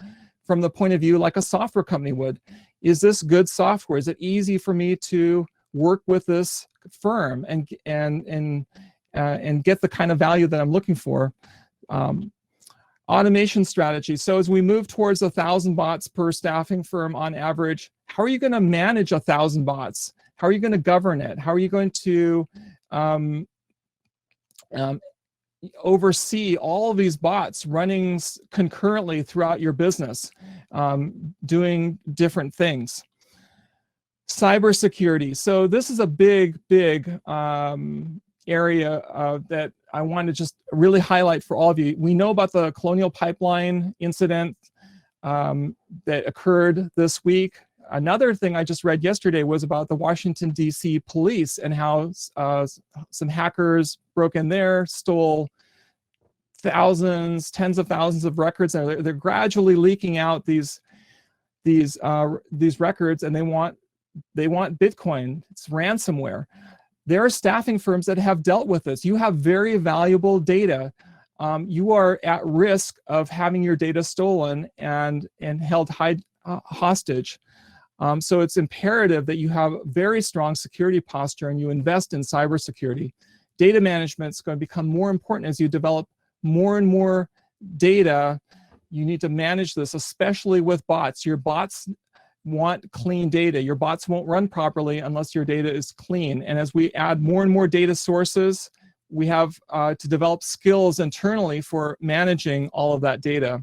the point of view like a software company would. Is this good software? Is it easy for me to work with this firm and get the kind of value that I'm looking for? Automation strategy. So as we move towards 1,000 bots per staffing firm on average, how are you going to manage 1,000 bots? How are you going to govern it? How are you going to oversee all of these bots running concurrently throughout your business, doing different things? Cybersecurity. So this is a big area that I want to just really highlight for all of you. We know about the Colonial Pipeline incident that occurred this week. Another thing I just read yesterday was about the Washington, D.C. police and how some hackers broke in there, stole tens of thousands of records. And they're gradually leaking out these records, and they want Bitcoin. It's ransomware. There are staffing firms that have dealt with this. You have very valuable data. You are at risk of having your data stolen and held hostage. So it's imperative that you have very strong security posture and you invest in cybersecurity. Data management is going to become more important as you develop more and more data. You need to manage this, especially with bots. Your bots want clean data. Your bots won't run properly unless your data is clean. And as we add more and more data sources, we have to develop skills internally for managing all of that data.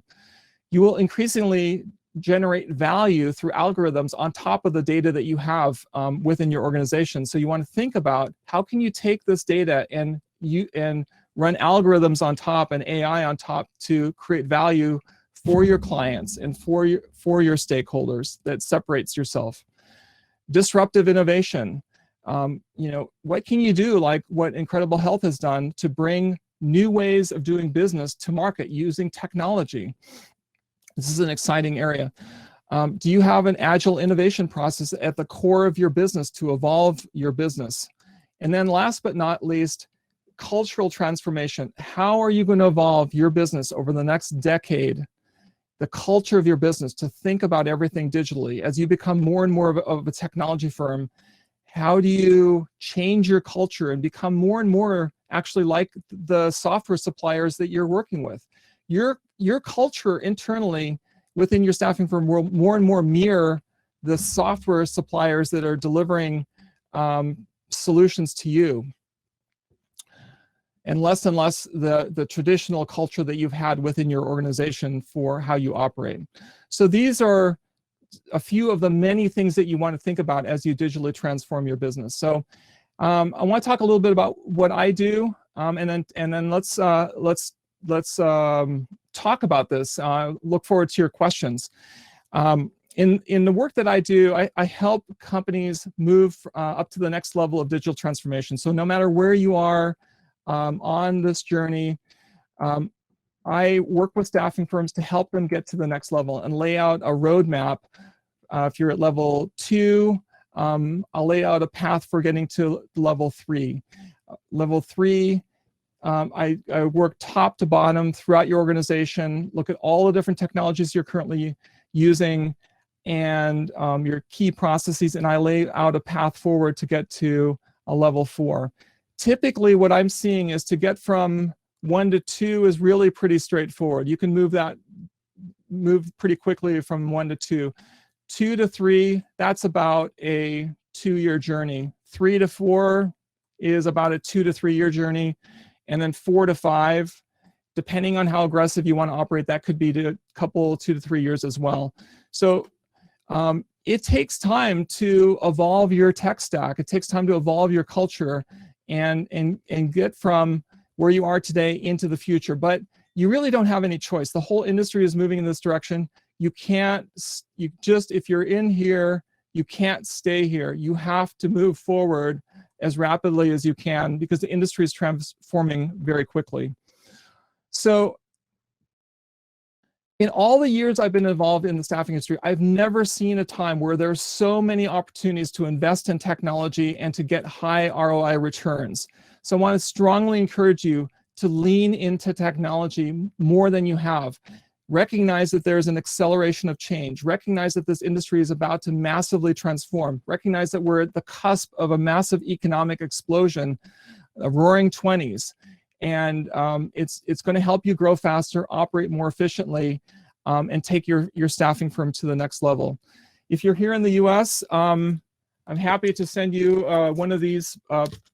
You will increasingly generate value through algorithms on top of the data that you have within your organization. So you want to think about how can you take this data and run algorithms on top and AI on top to create value for your clients and for your stakeholders that separates yourself. Disruptive innovation. What can you do, like what Incredible Health has done, to bring new ways of doing business to market using technology? This is an exciting area. Do you have an agile innovation process at the core of your business to evolve your business? And then last but not least, cultural transformation. How are you going to evolve your business over the next decade? The culture of your business, to think about everything digitally. As you become more and more of a technology firm, how do you change your culture and become more and more actually like the software suppliers that you're working with? Your culture internally within your staffing firm will more and more mirror the software suppliers that are delivering solutions to you, and less the traditional culture that you've had within your organization for how you operate. So these are a few of the many things that you want to think about as you digitally transform your business. So I want to talk a little bit about what I do, and then let's talk about this. Look forward to your questions. In the work that I do, I help companies move up to the next level of digital transformation. So no matter where you are on this journey, I work with staffing firms to help them get to the next level and lay out a roadmap. If you're at level 2, I'll lay out a path for getting to level 3. Level 3, I work top to bottom throughout your organization, look at all the different technologies you're currently using and your key processes, and I lay out a path forward to get to a level 4. Typically, what I'm seeing is to get from 1 to 2 is really pretty straightforward. You can move pretty quickly from 1 to 2. 2 to 3, that's about a 2-year journey. 3 to 4 is about a 2 to 3 year journey. And then 4 to 5, depending on how aggressive you want to operate, that could be a couple, 2 to 3 years as well. So it takes time to evolve your tech stack. It takes time to evolve your culture and get from where you are today into the future. But you really don't have any choice. The whole industry is moving in this direction. If you're in here, you can't stay here. You have to move forward as rapidly as you can because the industry is transforming very quickly. So in all the years I've been involved in the staffing industry, I've never seen a time where there's so many opportunities to invest in technology and to get high ROI returns. So I want to strongly encourage you to lean into technology more than you have. Recognize that there's an acceleration of change. Recognize that this industry is about to massively transform. Recognize that we're at the cusp of a massive economic explosion, a roaring 20s. And it's going to help you grow faster, operate more efficiently, and take your staffing firm to the next level. If you're here in the US, I'm happy to send you one of these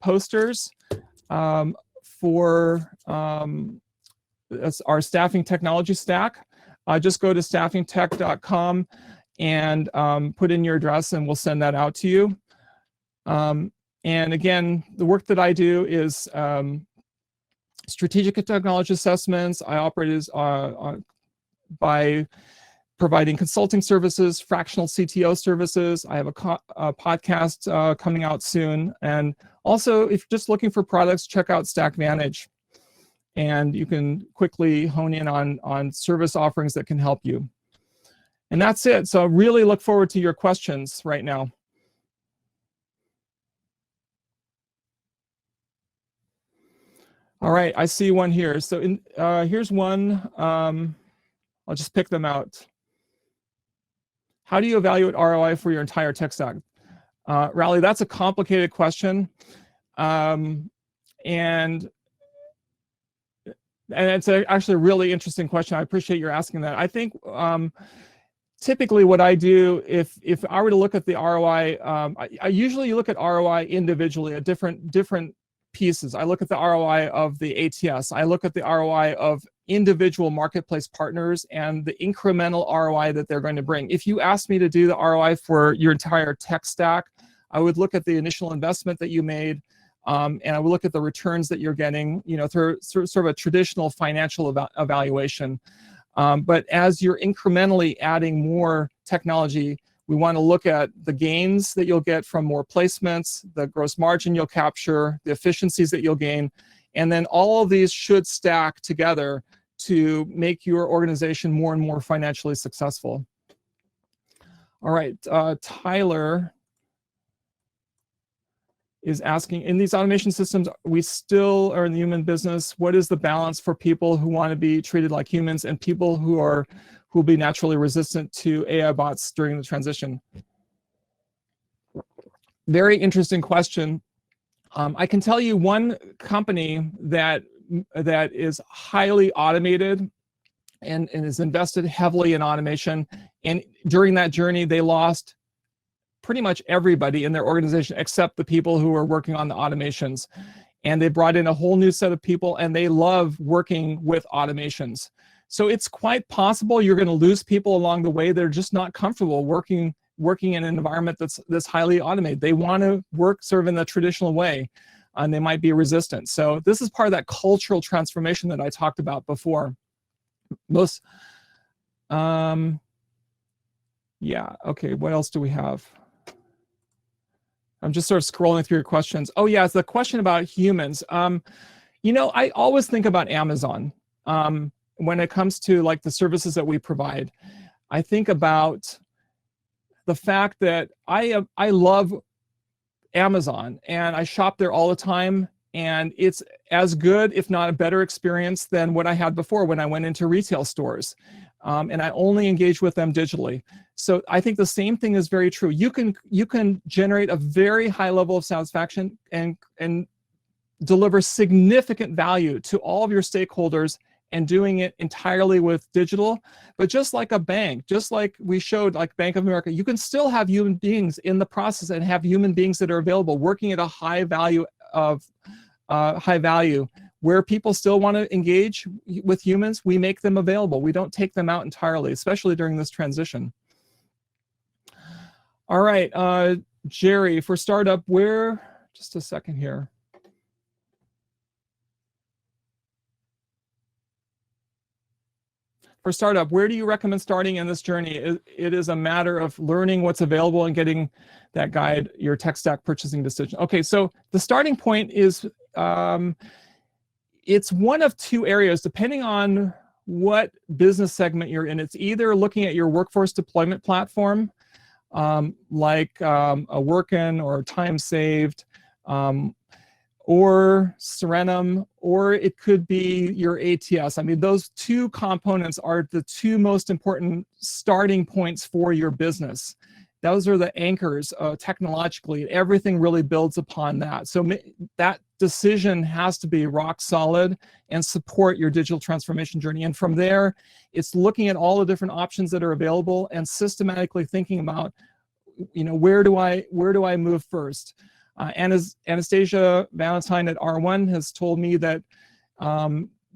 posters for that's our staffing technology stack. Just go to staffingtech.com and put in your address and we'll send that out to you. And again, the work that I do is strategic technology assessments. I operate by providing consulting services, fractional CTO services. I have a podcast coming out soon. And also, if you're just looking for products, check out StackVantage. And you can quickly hone in on service offerings that can help you. And that's it. So I really look forward to your questions right now. All right, I see one here. So here's one. I'll just pick them out. How do you evaluate ROI for your entire tech stack? Raleigh, that's a complicated question. And it's actually a really interesting question. I appreciate your asking that. I think typically what I do, if I were to look at the ROI, I usually look at ROI individually at different pieces. I look at the ROI of the ATS. I look at the ROI of individual marketplace partners and the incremental ROI that they're going to bring. If you asked me to do the ROI for your entire tech stack, I would look at the initial investment that you made, and I would look at the returns that you're getting, through sort of a traditional financial evaluation. But as you're incrementally adding more technology, we want to look at the gains that you'll get from more placements, the gross margin you'll capture, the efficiencies that you'll gain, and then all of these should stack together to make your organization more and more financially successful. All right, Tyler is asking, in these automation systems, we still are in the human business. What is the balance for people who want to be treated like humans and people who will be naturally resistant to AI bots during the transition? Very interesting question. I can tell you one company that is highly automated and is invested heavily in automation. And during that journey, they lost pretty much everybody in their organization except the people who are working on the automations. And they brought in a whole new set of people, and they love working with automations. So it's quite possible you're going to lose people along the way. They're just not comfortable working in an environment that's highly automated. They want to work sort of in the traditional way, and they might be resistant. So this is part of that cultural transformation that I talked about before. Yeah, okay, what else do we have? I'm just sort of scrolling through your questions. Oh yeah, it's the question about humans. You know, I always think about Amazon when it comes to like the services that we provide. I think about the fact that I love Amazon and I shop there all the time, and it's as good, if not a better experience than what I had before when I went into retail stores. And I only engage with them digitally. So I think the same thing is very true. You can generate a very high level of satisfaction and deliver significant value to all of your stakeholders, and doing it entirely with digital. But just like a bank, just like we showed, like Bank of America, you can still have human beings in the process and have human beings that are available working at a high value where people still want to engage with humans. We make them available. We don't take them out entirely, especially during this transition. All right, Jerry, for startup, just a second here. For startup, where do you recommend starting in this journey? It is a matter of learning what's available and getting that guide your tech stack purchasing decision. Okay, so the starting point is, it's one of two areas, depending on what business segment you're in. It's either looking at your workforce deployment platform, like a Workin or Time Saved, or Serenum, or it could be your ATS. I mean, those two components are the two most important starting points for your business. Those are the anchors technologically. Everything really builds upon that. So that decision has to be rock solid and support your digital transformation journey. And from there, it's looking at all the different options that are available and systematically thinking about, you know, where do I move first? Anastasia Valentine at R1 has told me that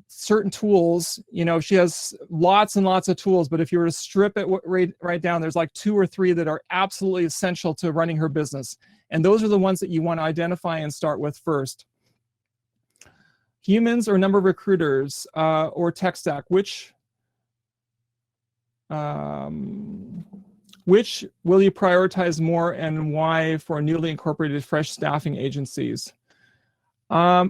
certain tools, you know, she has lots and lots of tools, but if you were to strip it right down, there's like 2 or 3 that are absolutely essential to running her business. And those are the ones that you want to identify and start with first. Humans or number of recruiters or tech stack, which will you prioritize more and why for newly incorporated fresh staffing agencies? I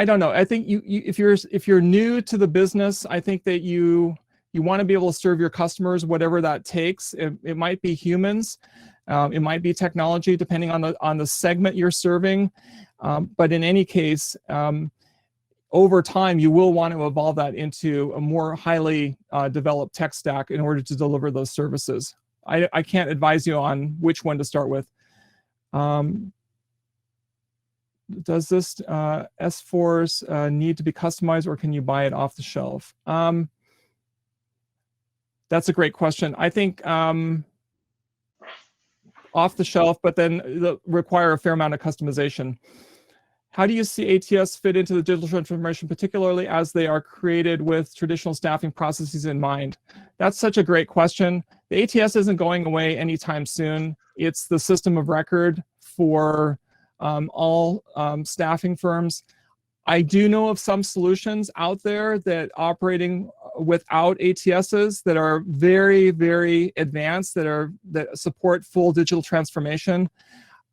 don't know. I think if you're new to the business, I think that you want to be able to serve your customers, whatever that takes. It might be humans, it might be technology, depending on the segment you're serving. But in any case, over time, you will want to evolve that into a more highly developed tech stack in order to deliver those services. I can't advise you on which one to start with. Does this S-Force need to be customized, or can you buy it off the shelf? That's a great question. I think off the shelf, but then require a fair amount of customization. How do you see ATS fit into the digital transformation, particularly as they are created with traditional staffing processes in mind? That's such a great question. The ATS isn't going away anytime soon. It's the system of record for all staffing firms. I do know of some solutions out there that operating without ATSs that are very, very advanced, that support full digital transformation.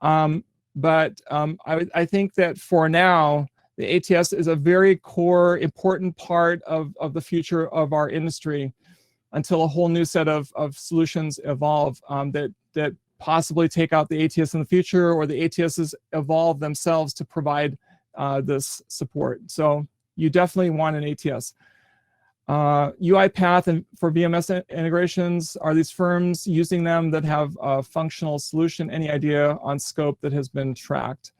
But I think that for now, the ATS is a very core, important part of the future of our industry until a whole new set of solutions evolve that possibly take out the ATS in the future, or the ATSs evolve themselves to provide this support. So you definitely want an ATS. UiPath and for VMS integrations, are these firms using them that have a functional solution? Any idea on scope that has been tracked?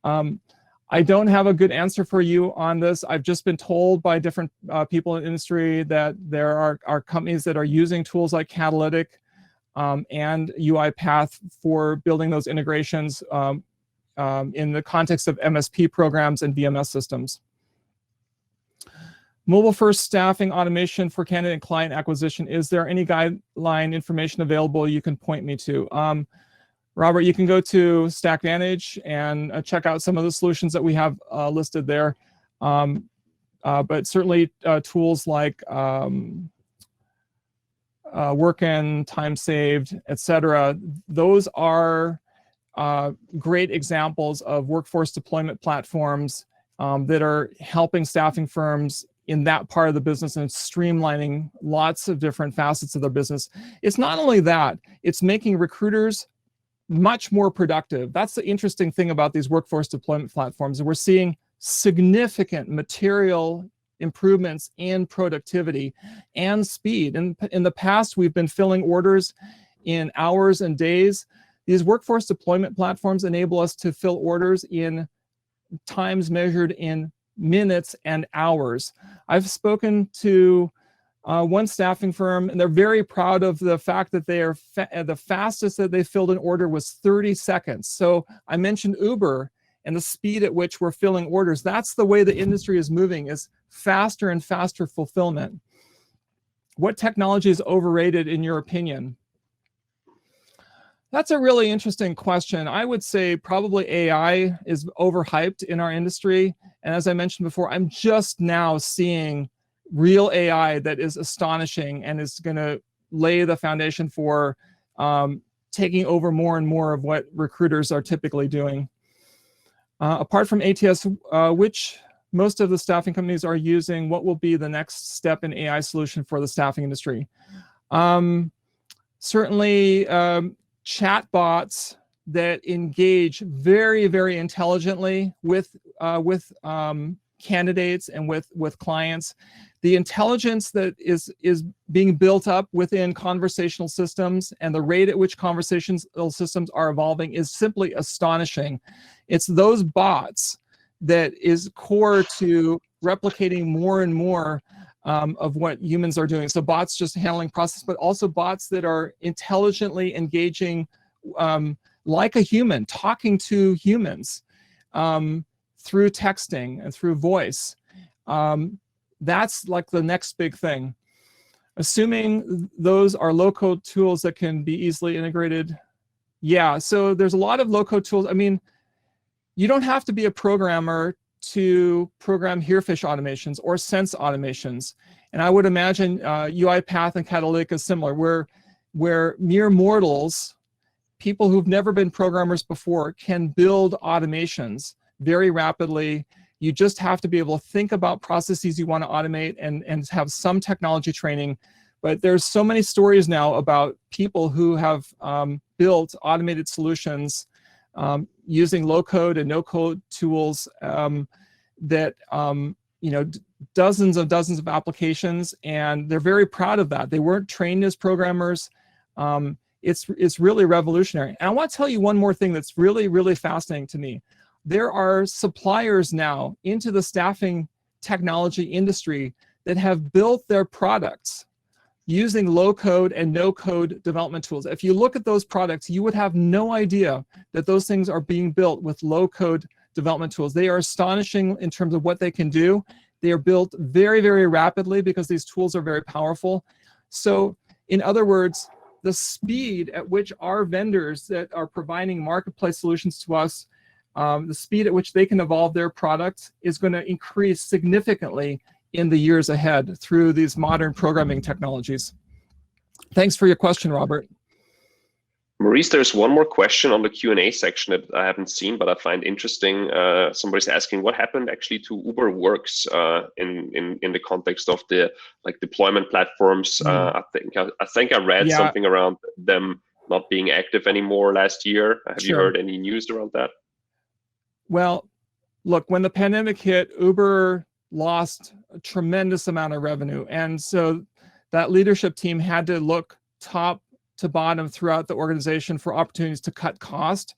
I don't have a good answer for you on this. I've just been told by different people in the industry that there are companies that are using tools like Catalytic and UiPath for building those integrations in the context of MSP programs and VMS systems. Mobile-first staffing automation for candidate and client acquisition. Is there any guideline information available you can point me to? Robert, you can go to StackVantage and check out some of the solutions that we have listed there. But certainly tools like Workin, Time Saved, etc. Those are great examples of workforce deployment platforms that are helping staffing firms in that part of the business and streamlining lots of different facets of their business. It's not only that, it's making recruiters much more productive. That's the interesting thing about these workforce deployment platforms. We're seeing significant material improvements in productivity and speed. And in the past, we've been filling orders in hours and days. These workforce deployment platforms enable us to fill orders in times measured in minutes and hours. I've spoken to one staffing firm, and they're very proud of the fact that they are the fastest that they filled an order was 30 seconds. So I mentioned Uber and the speed at which we're filling orders. That's the way the industry is moving, is faster and faster fulfillment. What technology is overrated in your opinion? That's a really interesting question. I would say probably AI is overhyped in our industry. And as I mentioned before, I'm just now seeing real AI that is astonishing and is going to lay the foundation for taking over more and more of what recruiters are typically doing. Apart from ATS, which most of the staffing companies are using, what will be the next step in AI solution for the staffing industry? Certainly, chatbots that engage very, very intelligently with candidates and with clients. The intelligence that is being built up within conversational systems and the rate at which conversational systems are evolving is simply astonishing. It's those bots that is core to replicating more and more of what humans are doing. So bots just handling process, but also bots that are intelligently engaging like a human, talking to humans through texting and through voice. That's like the next big thing. Assuming those are low-code tools that can be easily integrated. Yeah, so there's a lot of low-code tools. I mean, you don't have to be a programmer to program Herefish automations or Sense automations. And I would imagine UiPath and Catalytic is similar, where mere mortals, people who've never been programmers before, can build automations very rapidly. You just have to be able to think about processes you want to automate and have some technology training. But there's so many stories now about people who have built automated solutions using low-code and no-code tools that dozens of applications, and they're very proud of that. They weren't trained as programmers. It's really revolutionary. And I want to tell you one more thing that's really, really fascinating to me. There are suppliers now into the staffing technology industry that have built their products using low-code and no-code development tools. If you look at those products, you would have no idea that those things are being built with low-code development tools. They are astonishing in terms of what they can do. They are built very, very rapidly because these tools are very powerful. So in other words, the speed at which our vendors that are providing marketplace solutions to us, the speed at which they can evolve their products is going to increase significantly in the years ahead through these modern programming technologies. Thanks for your question, Robert. Maurice, there's one more question on the Q&A section that I haven't seen, but I find interesting. Somebody's asking what happened actually to Uber Works in the context of the deployment platforms. I think I read something around them not being active anymore last year. Have you heard any news around that? Well, look, when the pandemic hit, Uber lost a tremendous amount of revenue. And so that leadership team had to look top to bottom throughout the organization for opportunities to cut cost.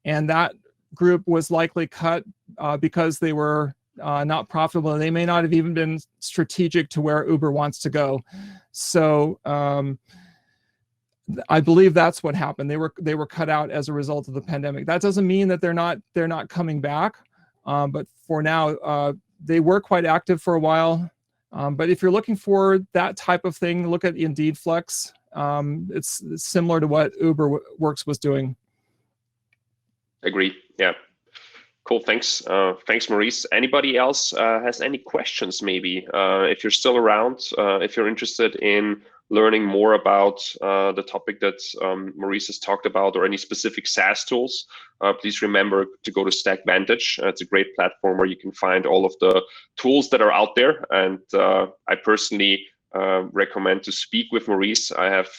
And that group was likely cut because they were not profitable. They may not have even been strategic to where Uber wants to go. So I believe that's what happened. They were cut out as a result of the pandemic. That doesn't mean that they're not coming back, but for now, they were quite active for a while. But if you're looking for that type of thing, look at Indeed Flex. It's similar to what UberWorks was doing. Agree. Yeah. Cool. Thanks. Thanks, Maurice. Anybody else has any questions? Maybe if you're still around, if you're interested in learning more about the topic that Maurice has talked about, or any specific SaaS tools, please remember to go to StackVantage. It's a great platform where you can find all of the tools that are out there. And I personally recommend to speak with Maurice. I have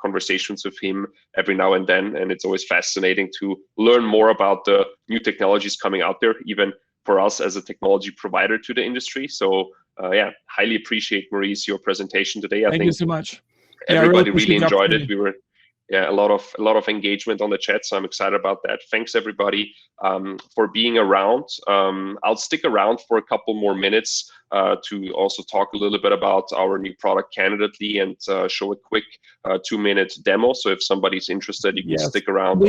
conversations with him every now and then, and it's always fascinating to learn more about the new technologies coming out there, even for us as a technology provider to the industry. So yeah, highly appreciate, Maurice, your presentation today. Thank you so much. Everybody really enjoyed it. We were a lot of engagement on the chat, so I'm excited about that. Thanks everybody for being around. I'll stick around for a couple more minutes to also talk a little bit about our new product, Candidly, and show a quick 2-minute demo. So if somebody's interested, you can stick around.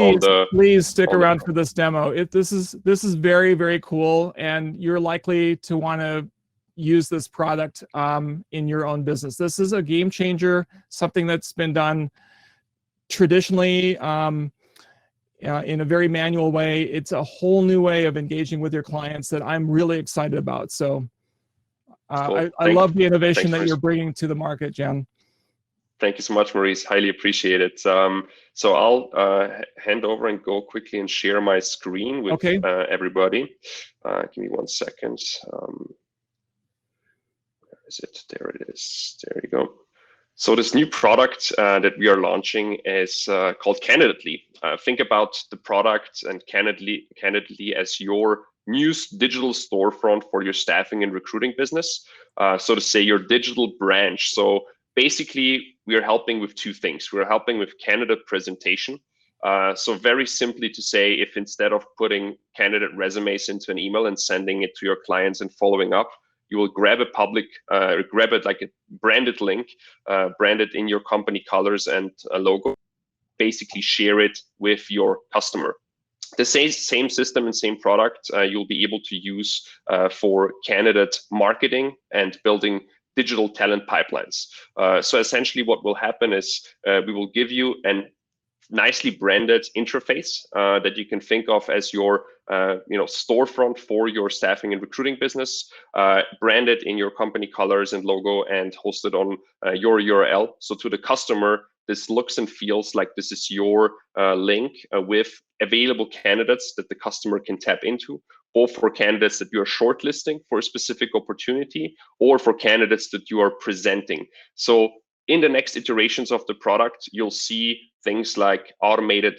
Please stick around for this demo. This is very, very cool, and you're likely to want to use this product in your own business. This is a game changer, something that's been done traditionally in a very manual way. It's a whole new way of engaging with your clients that I'm really excited about. So cool. I love the innovation that you're bringing to the market, Jan. Thank you so much, Maurice. Highly appreciate it. So I'll hand over and go quickly and share my screen with everybody. Give me 1 second. Where is it? There it is. There you go. So this new product that we are launching is called Candidly. Think about the product and Candidly as your new digital storefront for your staffing and recruiting business. So to say, your digital branch. So basically, we are helping with 2 things. We're helping with candidate presentation. So very simply to say, if instead of putting candidate resumes into an email and sending it to your clients and following up, you will grab it like a branded link, branded in your company colors and a logo, basically share it with your customer. The same system and same product you'll be able to use for candidate marketing and building digital talent pipelines. So essentially what will happen is we will give you an nicely branded interface that you can think of as your storefront for your staffing and recruiting business, branded in your company colors and logo and hosted on your URL. So to the customer, this looks and feels like this is your link with available candidates that the customer can tap into, or for candidates that you are shortlisting for a specific opportunity, or for candidates that you are presenting. So in the next iterations of the product, you'll see things like automated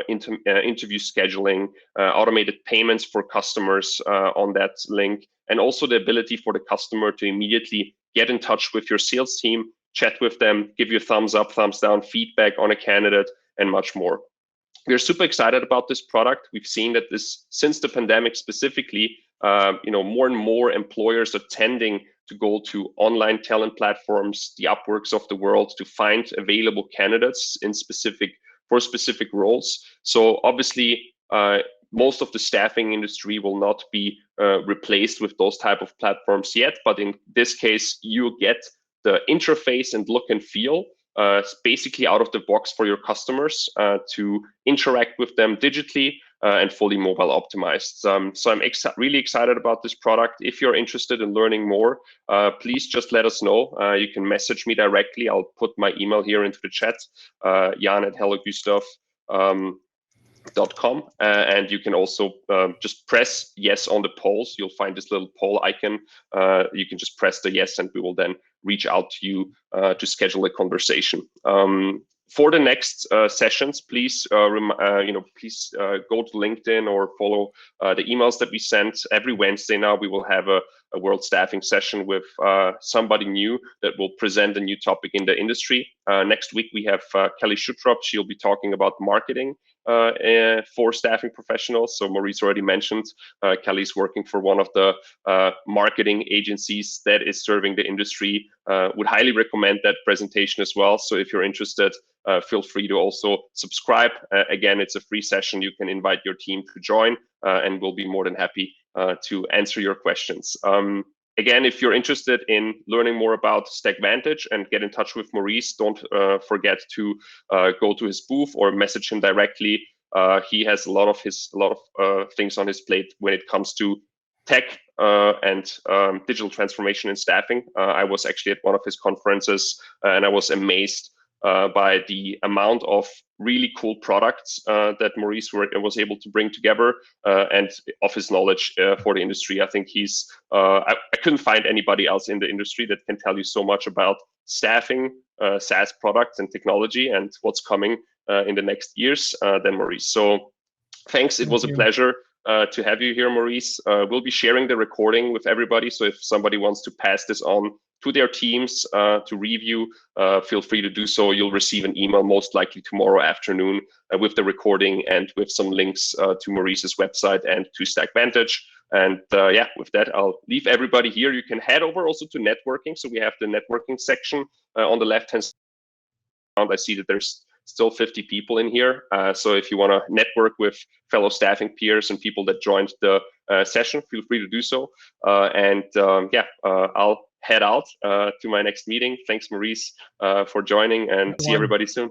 interview scheduling, automated payments for customers on that link, and also the ability for the customer to immediately get in touch with your sales team, chat with them, give you thumbs up, thumbs down, feedback on a candidate, and much more. We're super excited about this product. We've seen that since the pandemic specifically, more and more employers are tending to go to online talent platforms, the Upworks of the world, to find available candidates for specific roles. So obviously, most of the staffing industry will not be replaced with those type of platforms yet, but in this case, you get the interface and look and feel basically out of the box for your customers to interact with them digitally and fully mobile optimized. So I'm really excited about this product. If you're interested in learning more, please just let us know. You can message me directly. I'll put my email here into the chat, jan@hellogustav.com, and you can also just press yes on the polls. You'll find this little poll icon. You can just press the yes, and we will then reach out to you to schedule a conversation. For the next sessions, please please go to LinkedIn or follow the emails that we send. Every Wednesday now we will have a world staffing session with somebody new that will present a new topic in the industry. Next week we have Kelly Schutrop. She'll be talking about marketing for staffing professionals. So Maurice already mentioned Kelly's working for one of the marketing agencies that is serving the industry. Would highly recommend that presentation as well. So if you're interested, feel free to also subscribe. Again, it's a free session. You can invite your team to join, and we'll be more than happy to answer your questions. Again, if you're interested in learning more about StackVantage and get in touch with Maurice, don't forget to go to his booth or message him directly. He has a lot of things on his plate when it comes to tech and digital transformation in staffing. I was actually at one of his conferences, and I was amazed by the amount of really cool products that Maurice was able to bring together, and of his knowledge for the industry. I think I couldn't find anybody else in the industry that can tell you so much about staffing, SaaS products and technology, and what's coming in the next years than Maurice. So thanks. It was a pleasure to have you here, Maurice. We'll be sharing the recording with everybody. So if somebody wants to pass this on to their teams to review, feel free to do so. You'll receive an email most likely tomorrow afternoon with the recording and with some links to Maurice's website and to StackVantage. And yeah, with that, I'll leave everybody here. You can head over also to networking. So we have the networking section on the left-hand side. I see that there's still 50 people in here. So if you want to network with fellow staffing peers and people that joined the session, feel free to do so. Yeah, I'll head out to my next meeting. Thanks, Maurice, for joining, and see everybody soon.